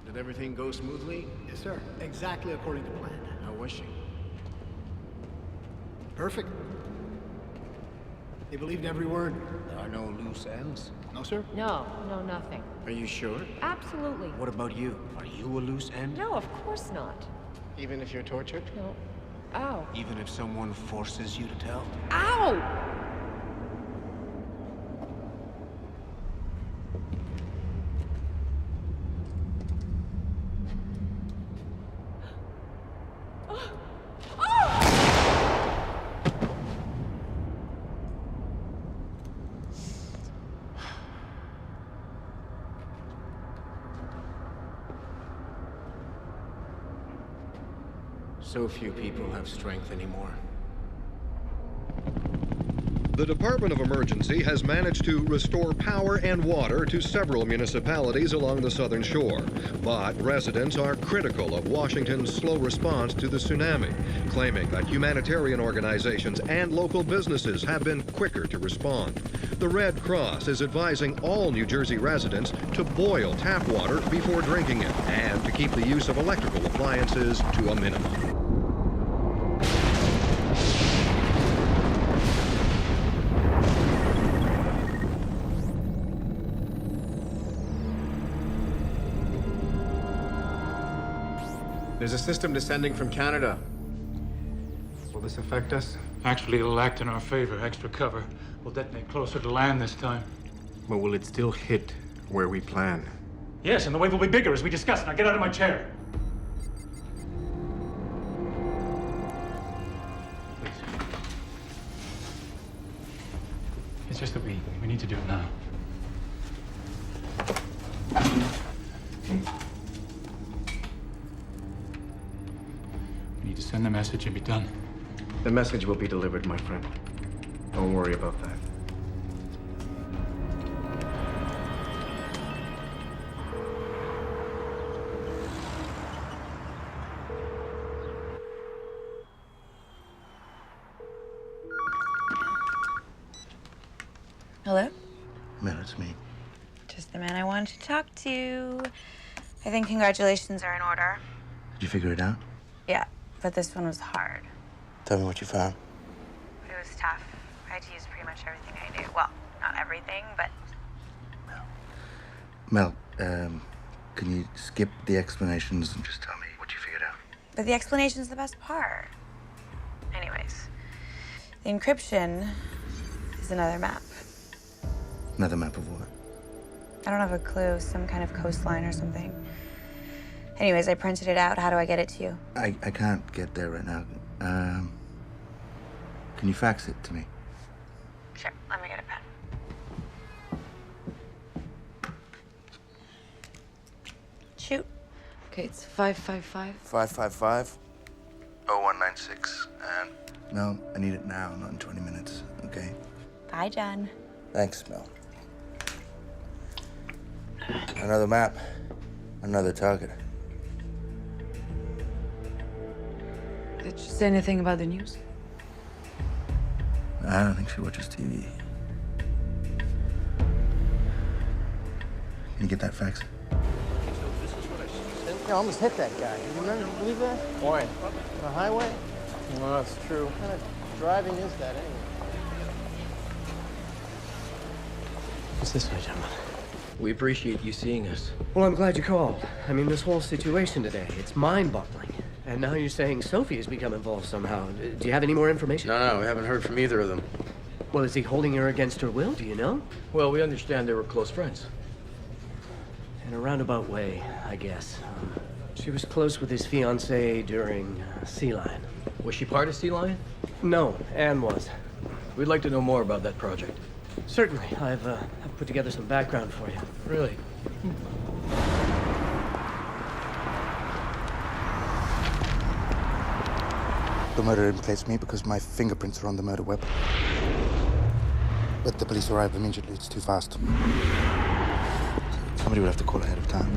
Did everything go smoothly? Yes, sir. Exactly according to plan. How was she? Perfect. They believed every word. There are no loose ends? No, sir. No, nothing. Are you sure? Absolutely. What about you? Are you a loose end? No, of course not. Even if you're tortured? No. Ow. Even if someone forces you to tell? Ow! So few people have strength anymore. The Department of Emergency has managed to restore power and water to several municipalities along the southern shore. But residents are critical of Washington's slow response to the tsunami, claiming that humanitarian organizations and local businesses have been quicker to respond. The Red Cross is advising all New Jersey residents to boil tap water before drinking it and to keep the use of electrical appliances to a minimum. There's a system descending from Canada. Will this affect us? Actually, it'll act in our favor. Extra cover. We'll detonate closer to land this time. But will it still hit where we plan? Yes, and the wave will be bigger, as we discussed. Now get out of my chair. Please. It's just that we need to do it now. We need to send the message and be done. The message will be delivered, my friend. Don't worry about that. Hello? Mel, it's me. Just the man I wanted to talk to. I think congratulations are in order. Did you figure it out? Yeah, but this one was hard. Tell me what you found. It was tough. I had to use pretty much everything I knew. Well, not everything, but Mel, can you skip the explanations and just tell me what you figured out? the explanation's the best part. Anyways, the encryption is another map. Another map of what? I don't have a clue, some kind of coastline or something. Anyways, I printed it out. How do I get it to you? I can't get there right now. Can you fax it to me? Sure, let me get a pen. Shoot. Okay, it's 555. 555 0196. And Mel, I need it now, not in 20 minutes, okay? Bye, John. Thanks, Mel. Another map, another target. Did she say anything about the news? I don't think she watches TV. Can you get that fax? I almost hit that guy. You remember, believe that? Why? On the highway? Well, that's true. What kind of driving is that anyway? It's this way, gentlemen. We appreciate you seeing us. Well, I'm glad you called. I mean, this whole situation today, it's mind-boggling. And now you're saying Sophie has become involved somehow. Do you have any more information? No, we haven't heard from either of them. Well, is he holding her against her will? Do you know? Well, we understand they were close friends. In a roundabout way, I guess. She was close with his fiancée during Sea Lion. Was she part of Sea Lion? No, Anne was. We'd like to know more about that project. Certainly. I've put together some background for you. Really? The murder implicates me because my fingerprints are on the murder weapon. But the police arrive immediately. It's too fast. Somebody would have to call ahead of time.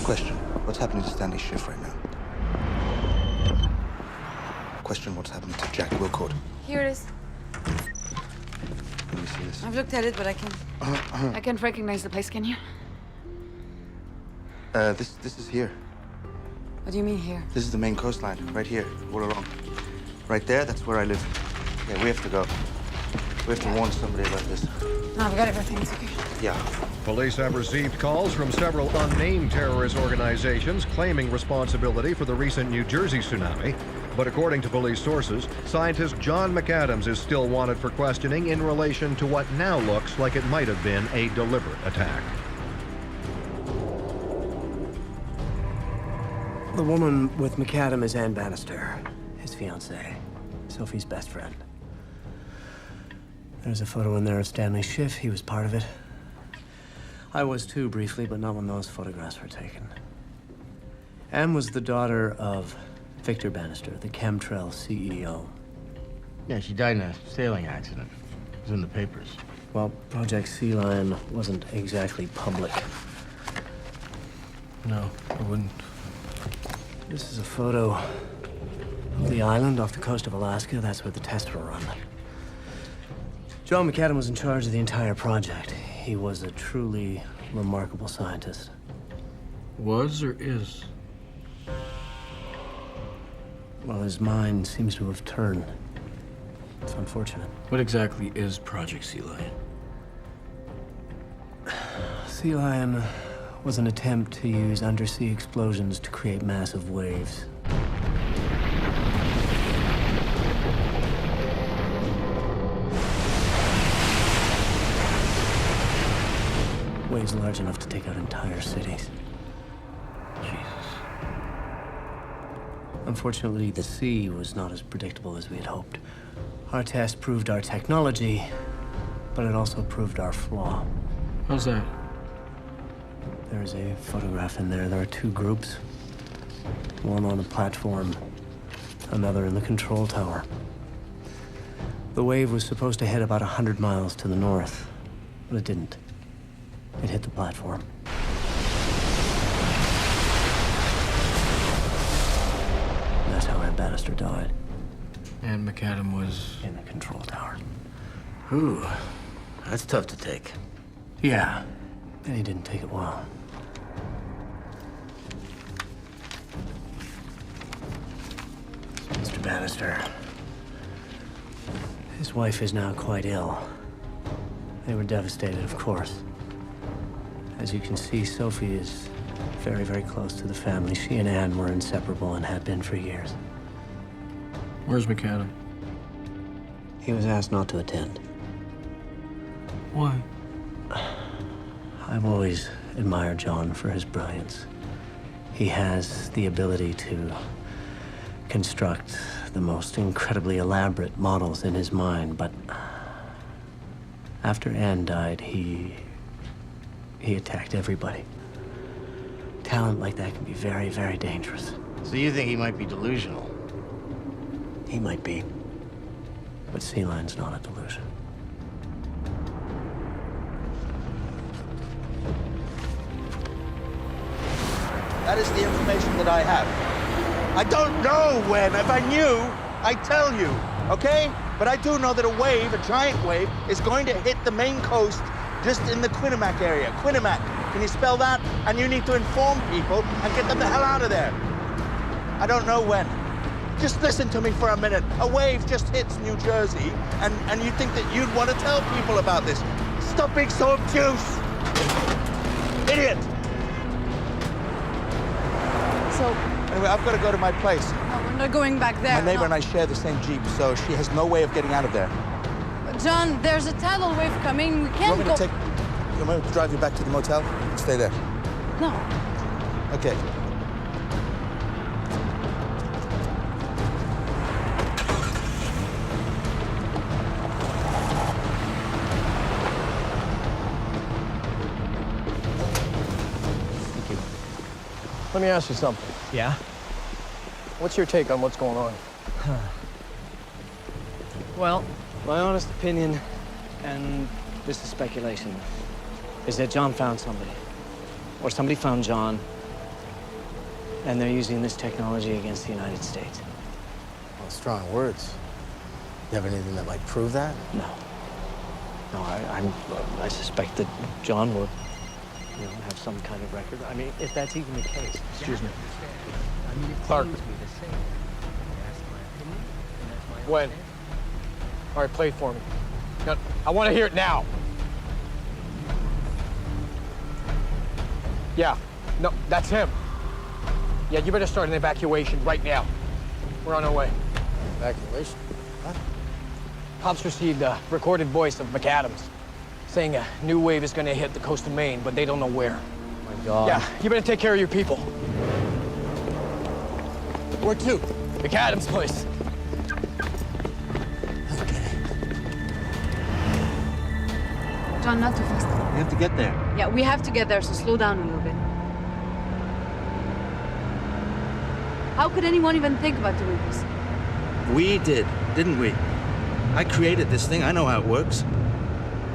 Question, what's happening to Stanley Schiff right now? Question, what's happening to Jack Wilcourt? Here it is. Let me see this. I've looked at it, but I can't recognize the place, can you? This is here. What do you mean here? This is the main coastline, right here, all along. Right there, that's where I live. Yeah, we have to go. We have to warn somebody about this. No, I've got everything. It's okay. Yeah. Police have received calls from several unnamed terrorist organizations claiming responsibility for the recent New Jersey tsunami. But according to police sources, scientist John McAdams is still wanted for questioning in relation to what now looks like it might have been a deliberate attack. The woman with McAdam is Anne Bannister, his fiancée, Sophie's best friend. There's a photo in there of Stanley Schiff. He was part of it. I was too, briefly, but not when those photographs were taken. Anne was the daughter of Victor Bannister, the Chemtrail CEO. Yeah, she died in a sailing accident. It was in the papers. Well, Project Sea Lion wasn't exactly public. No, I wouldn't. This is a photo of the island off the coast of Alaska. That's where the tests were run. John McAdam was in charge of the entire project. He was a truly remarkable scientist. Was or is? Well, his mind seems to have turned. It's unfortunate. What exactly is Project Sea Lion? Sea Lion was an attempt to use undersea explosions to create massive waves. Waves large enough to take out entire cities. Unfortunately, the sea was not as predictable as we had hoped. Our test proved our technology, but it also proved our flaw. How's that? There's a photograph in there. There are two groups. One on a platform, another in the control tower. The wave was supposed to head about 100 miles to the north, but it didn't. It hit the platform. That's how Ann Bannister died. And McAdam was in the control tower. Ooh, that's tough to take. Yeah, and he didn't take it well. Mr. Bannister. His wife is now quite ill. They were devastated, of course. As you can see, Sophie is very, very close to the family. She and Anne were inseparable and had been for years. Where's McAdam? He was asked not to attend. Why? I've always admired John for his brilliance. He has the ability to construct the most incredibly elaborate models in his mind, but after Anne died, he attacked everybody. Talent like that can be very, very dangerous. So you think he might be delusional? He might be, but Sea Lion's not a delusion. That is the information that I have. I don't know when. If I knew, I'd tell you, okay? But I do know that a wave, a giant wave, is going to hit the main coast just in the Quinnipiac area. Quinnipiac. Can you spell that? And you need to inform people and get them the hell out of there. I don't know when. Just listen to me for a minute. A wave just hits New Jersey, and you think that you'd want to tell people about this. Stop being so obtuse. Idiot. So, Anyway, I've got to go to my place. no, we're not going back there. My neighbor no. and I share the same Jeep, so she has no way of getting out of there. John, there's a tidal wave coming. We You can't want me to drive you back to the motel? Stay there. No. Okay. Let me ask you something. Yeah? What's your take on what's going on? Well, my honest opinion, and this is speculation, is that John found somebody. Or somebody found John, and they're using this technology against the United States. Well, strong words. You have anything that might prove that? No. No, I suspect that John will, have some kind of record. I mean, if that's even the case. Excuse me. Clark. When? All right, play it for me. Now, I want to hear it now. Yeah. No, that's him. Yeah, you better start an evacuation right now. We're on our way. Evacuation? What? Cops received a recorded voice of McAdams saying a new wave is going to hit the coast of Maine, but they don't know where. Oh my God. Yeah, you better take care of your people. Where to? McAdams' place. John, not too fast. We have to get there. Yeah, we have to get there, so slow down a little bit. How could anyone even think about doing this? We did, didn't we? I created this thing. I know how it works.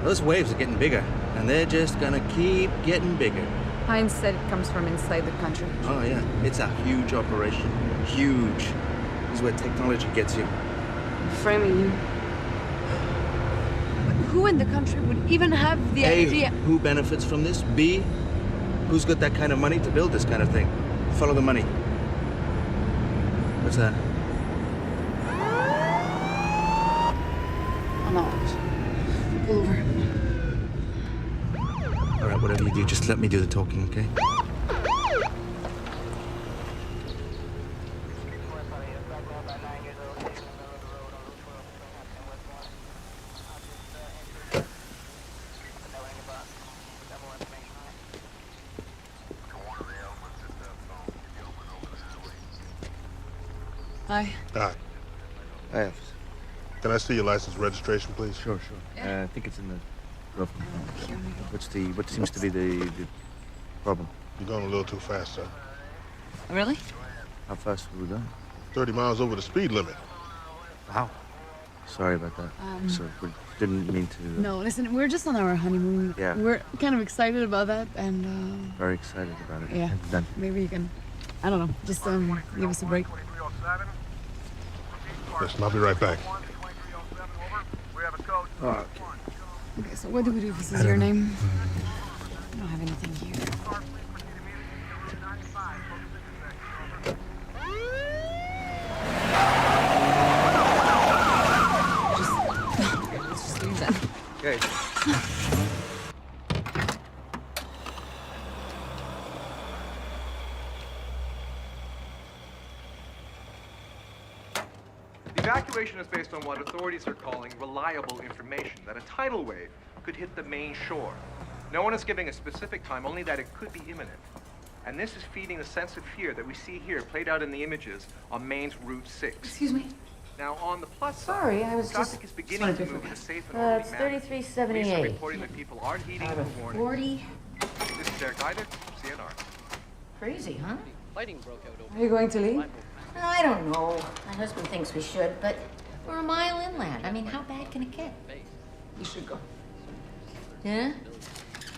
Those waves are getting bigger, and they're just gonna keep getting bigger. Heinz said it comes from inside the country. Oh, yeah. It's a huge operation. Huge. This is where technology gets you. Framing you. But who in the country would even have the A, idea? who benefits from this? B, who's got that kind of money to build this kind of thing? Follow the money. What's that? I'm out. Pull over. All right, whatever you do, just let me do the talking, okay? Hi. Hi. Hi. Can I see your license registration, please? Sure. I think it's in the glove compartment. What seems to be the problem? You're going a little too fast, sir. Really? How fast were we going? 30 miles over the speed limit. Wow. Sorry about that. So we didn't mean to. No, listen, we're just on our honeymoon. Yeah. We're kind of excited about that, and Very excited about it. yeah, And then maybe you can, I don't know, just give us a break. Listen, I'll be right back. Oh, Okay, so what do we do if this is your name? I don't have anything here. Let's just leave that. okay. The evacuation is based on what authorities are calling reliable information, that a tidal wave could hit the main shore. No one is giving a specific time, only that it could be imminent. And this is feeding the sense of fear that we see here played out in the images on Maine's Route 6. Excuse me. Now, on the plus Sorry, side, I was traffic just- is beginning to move in a safe and orderly It's manner. 3378. Police are reporting that people are heeding Out the of warning. 40. This is Eric Idek, CNR. Crazy, huh? Fighting broke out over. Are you going to leave? I don't know. My husband thinks we should, but we're a mile inland. I mean, how bad can it get? You should go. Yeah?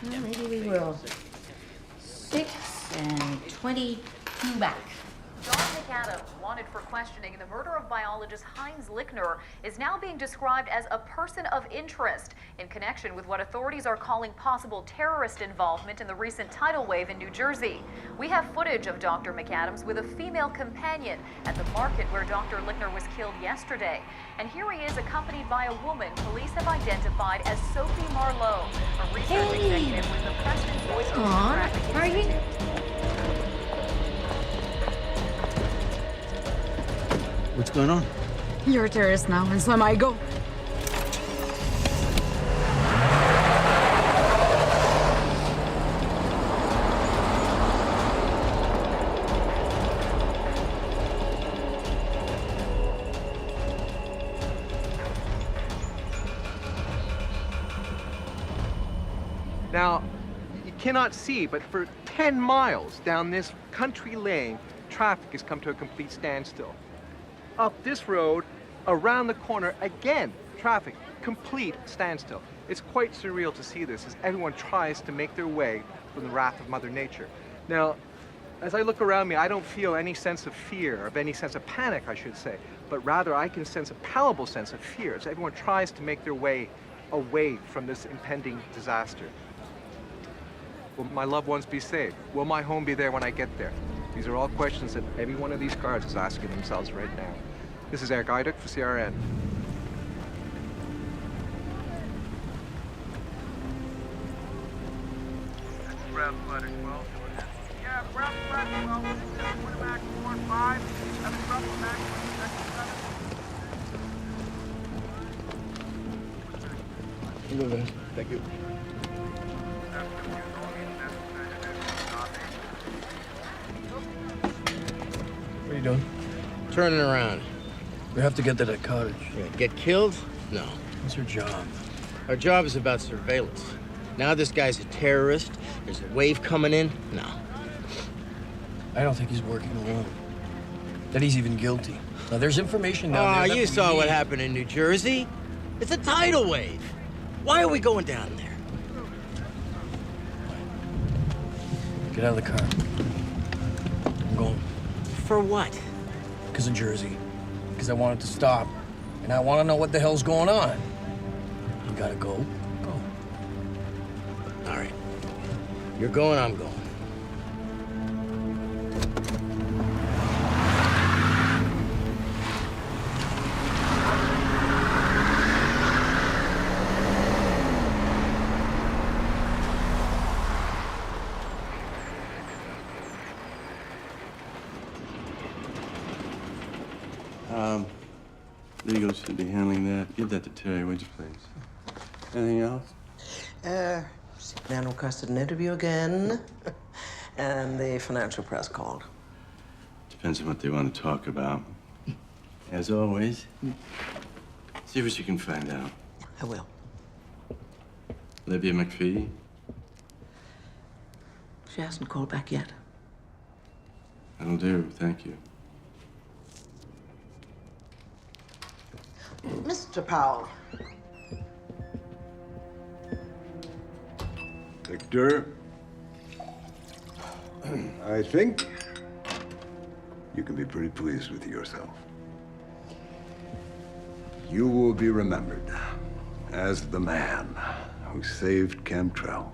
Well, maybe we will. 6 and 22 back. John McAdams, wanted for questioning in the murder of biologist Heinz Lickner, is now being described as a person of interest in connection with what authorities are calling possible terrorist involvement in the recent tidal wave in New Jersey. We have footage of Dr. McAdams with a female companion at the market where Dr. Lickner was killed yesterday. And here he is accompanied by a woman police have identified as Sophie Marlowe, a research executive with the Preston Voice Ocean Traffic Institute. What's going on? You're a terrorist now, and so am I. Go. Now, you cannot see, but for 10 miles down this country lane, traffic has come to a complete standstill. Up this road, around the corner, again, traffic, complete standstill. It's quite surreal to see this as everyone tries to make their way from the wrath of Mother Nature. Now, as I look around me, I don't feel any sense of fear, of any sense of panic, I should say, but rather I can sense a palpable sense of fear as everyone tries to make their way away from this impending disaster. Will my loved ones be safe? Will my home be there when I get there? These are all questions that every one of these cars is asking themselves right now. This is Eric Idek for CRN. Thank you. What are you doing? Turning around. We have to get to that cottage. Yeah, get killed? No. What's your job? Our job is about surveillance. Now this guy's a terrorist. There's a wave coming in. No. I don't think he's working alone. that he's even guilty. Now, there's information down Oh, there that you we saw what need. happened in New Jersey. It's a tidal wave. Why are we going down there? Get out of the car. I'm going. For what? Because of Jersey. Because I want it to stop. And I want to know what the hell's going on. You gotta go. Go. All right. You're going, I'm going. Legal should be handling that. Give that to Terry, would you please? Anything else? Man requested an interview again, and the financial press called. Depends on what they want to talk about. As always, see what you can find out. I will. Olivia McPhee? She hasn't called back yet. That'll do, thank you. Mr. Powell. Victor, I think you can be pretty pleased with yourself. You will be remembered as the man who saved Cantrell.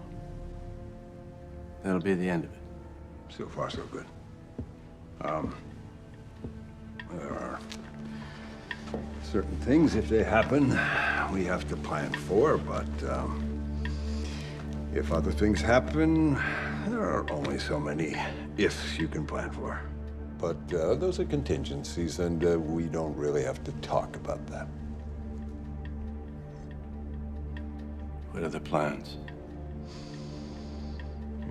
That'll be the end of it. So far, so good. There are certain things, if they happen, we have to plan for, but if other things happen, there are only so many ifs you can plan for. But those are contingencies, and we don't really have to talk about that. What are the plans?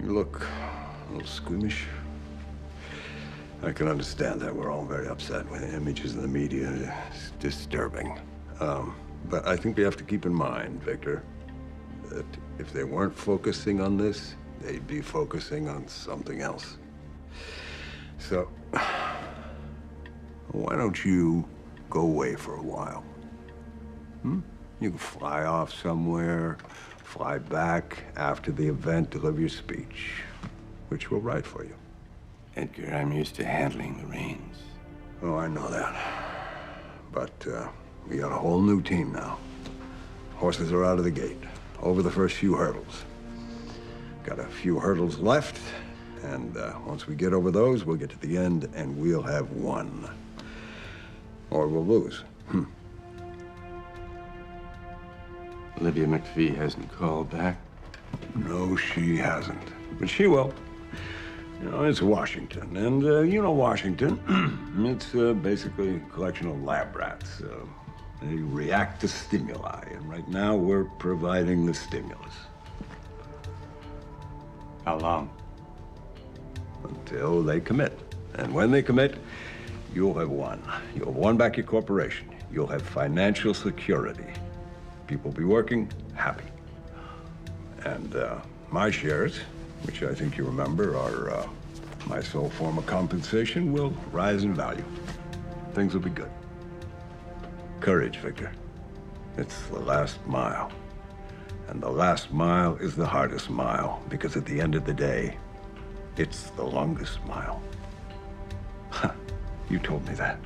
You look a little squeamish. I can understand that. We're all very upset with the images in the media. It's disturbing. But I think we have to keep in mind, Victor, that if they weren't focusing on this, they'd be focusing on something else. So, why don't you go away for a while? You can fly off somewhere, fly back after the event, deliver your speech, which we'll write for you. Edgar, I'm used to handling the reins. Oh, I know that. But we got a whole new team now. Horses are out of the gate, over the first few hurdles. Got a few hurdles left, and once we get over those, we'll get to the end, and we'll have won. Or we'll lose. Olivia McPhee hasn't called back? No, she hasn't. But she will. You know, it's Washington, and you know Washington. It's basically a collection of lab rats. They react to stimuli, and right now we're providing the stimulus. How long? Until they commit. And when they commit, you'll have won. You'll have won back your corporation. You'll have financial security. People will be working happy. And my shares, which I think you remember are my sole form of compensation, will rise in value. Things will be good. Courage, Victor. It's the last mile. And the last mile is the hardest mile, because at the end of the day, it's the longest mile. You told me that.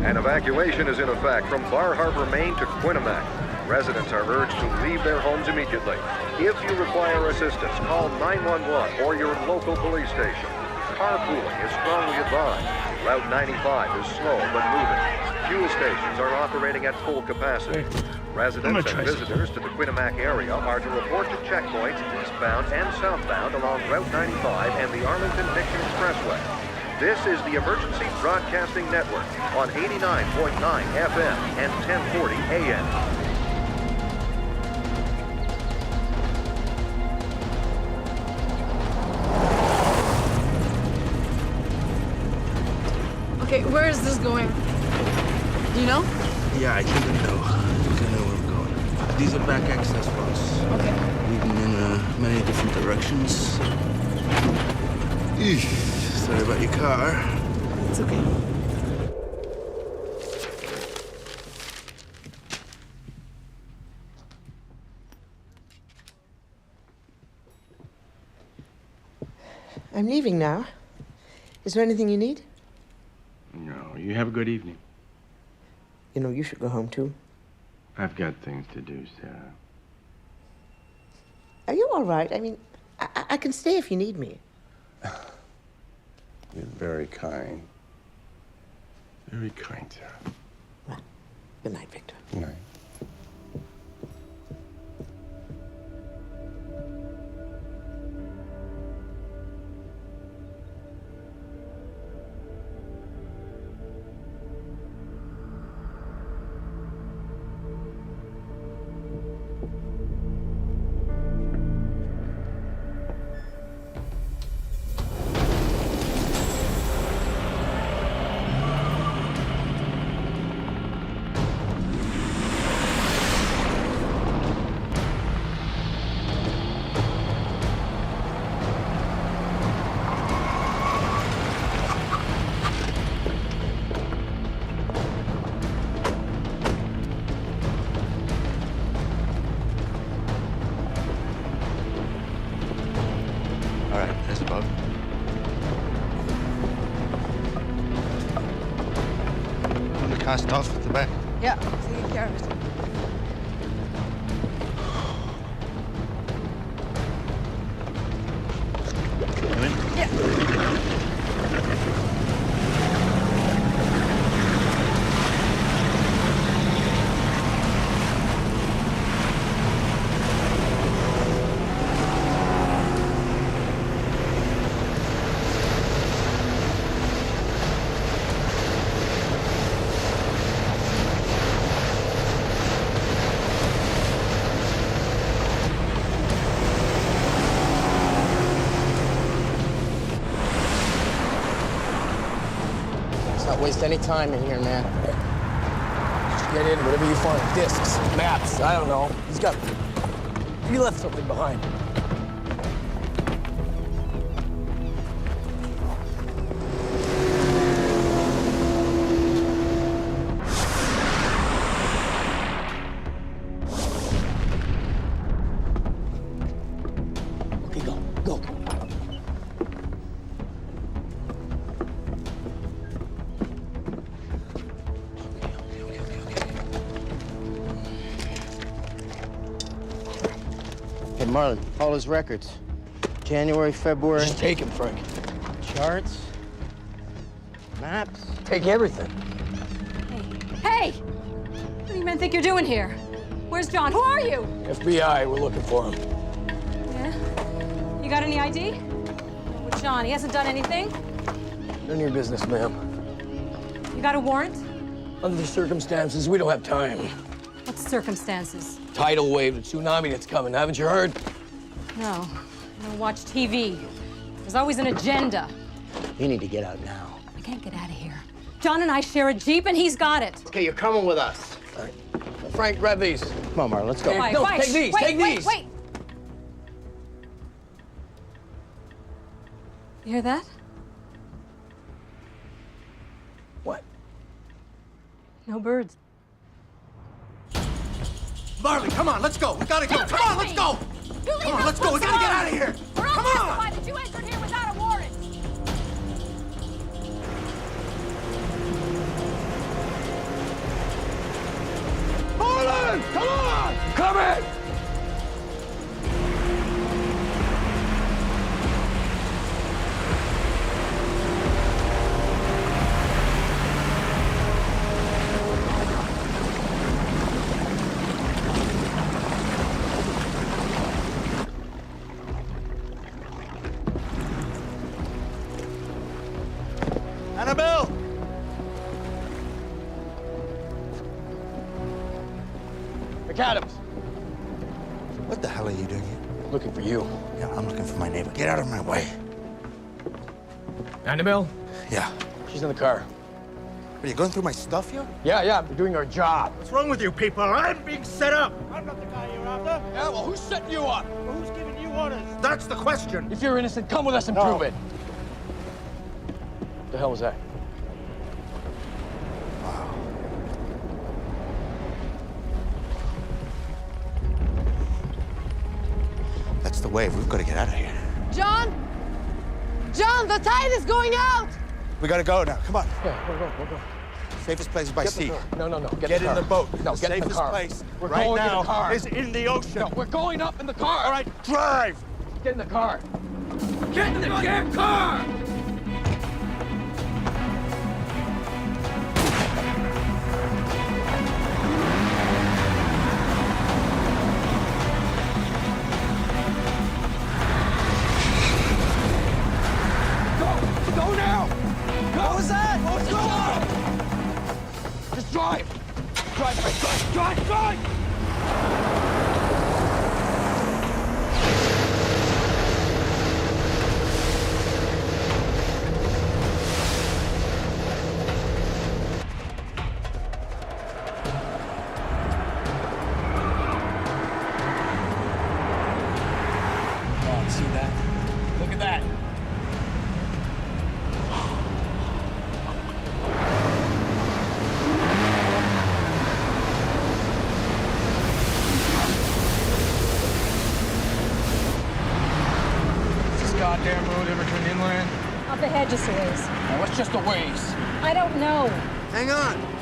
An evacuation is in effect from Bar Harbor, Maine to Quinnipiac. Residents are urged to leave their homes immediately. If you require assistance, call 911 or your local police station. Carpooling is strongly advised. Route 95 is slow but moving. Fuel stations are operating at full capacity. Residents and visitors to the Quinnipiac area are to report to checkpoints eastbound and southbound along Route 95 and the Arlington-Dixon Expressway. This is the Emergency Broadcasting Network on 89.9 FM and 1040 AM. Okay, where is this going? You know? Yeah, I think I know. Where we're going. These are back access roads. Okay. Leading in many different directions. Eesh, sorry about your car. It's okay. I'm leaving now. Is there anything you need? No, you have a good evening. You know, you should go home too. I've got things to do, Sarah. Are you all right? I mean, I can stay if you need me. You're very kind. Very kind, Sarah. Well, good night, Victor. Good night. All right, there's the boat. Want to cast off at the back? Yeah, taking care of it. Come in. Yeah. Not waste any time in here, man. Just get in, whatever you find. Discs, maps, I don't know. He left something behind. Okay, go. Hey, Marlon, all his records. January, February. Just take him, Frank. Charts. Maps. Take everything. Hey! What do you men think you're doing here? Where's John? Who are you? FBI, we're looking for him. Yeah? You got any ID? With John, he hasn't done anything? None of your business, ma'am. You got a warrant? Under the circumstances, we don't have time. What circumstances? Tidal wave, the tsunami that's coming. Haven't you heard? No. I don't watch TV. There's always an agenda. You need to get out now. I can't get out of here. John and I share a Jeep, and he's got it. Okay, you're coming with us. All right. Frank, grab these. Come on, Marlon, let's go. Wait, No, wait, take these, wait, take wait, these. Wait. You hear that? What? No birds. Marlon, come on, let's go. We gotta go. Come on, let's go. Come on, let's go. We gotta get out of here. We're all Come on. testify that you entered here without a warrant. Marlon, come on! Come in! Annabelle! McAdams! What the hell are you doing here? Looking for you. Yeah, I'm looking for my neighbor. Get out of my way. Annabelle? Yeah. She's in the car. Are you going through my stuff here? Yeah, we're doing our job. What's wrong with you people? I'm being set up. I'm not the guy you're after. Yeah, well, who's setting you up? Well, who's giving you orders? That's the question. If you're innocent, come with us and prove it. The hell was that? That's the wave. We've got to get out of here. John! John, the tide is going out! We got to go now. Come on. Yeah, we'll go. Safest place is by sea. No. Get in the boat. No, the get in the safest car. place We're right going in now the car. is in the ocean. No, we're going up in the car. All right, drive. Get in the car. Get in the damn car! Go now! What was that? What was going on? Just drive! Drive! Oh, see that? Look at that. Goddamn road ever turn inland? Up ahead just a ways. Now, what's just a ways? I don't know. Hang on.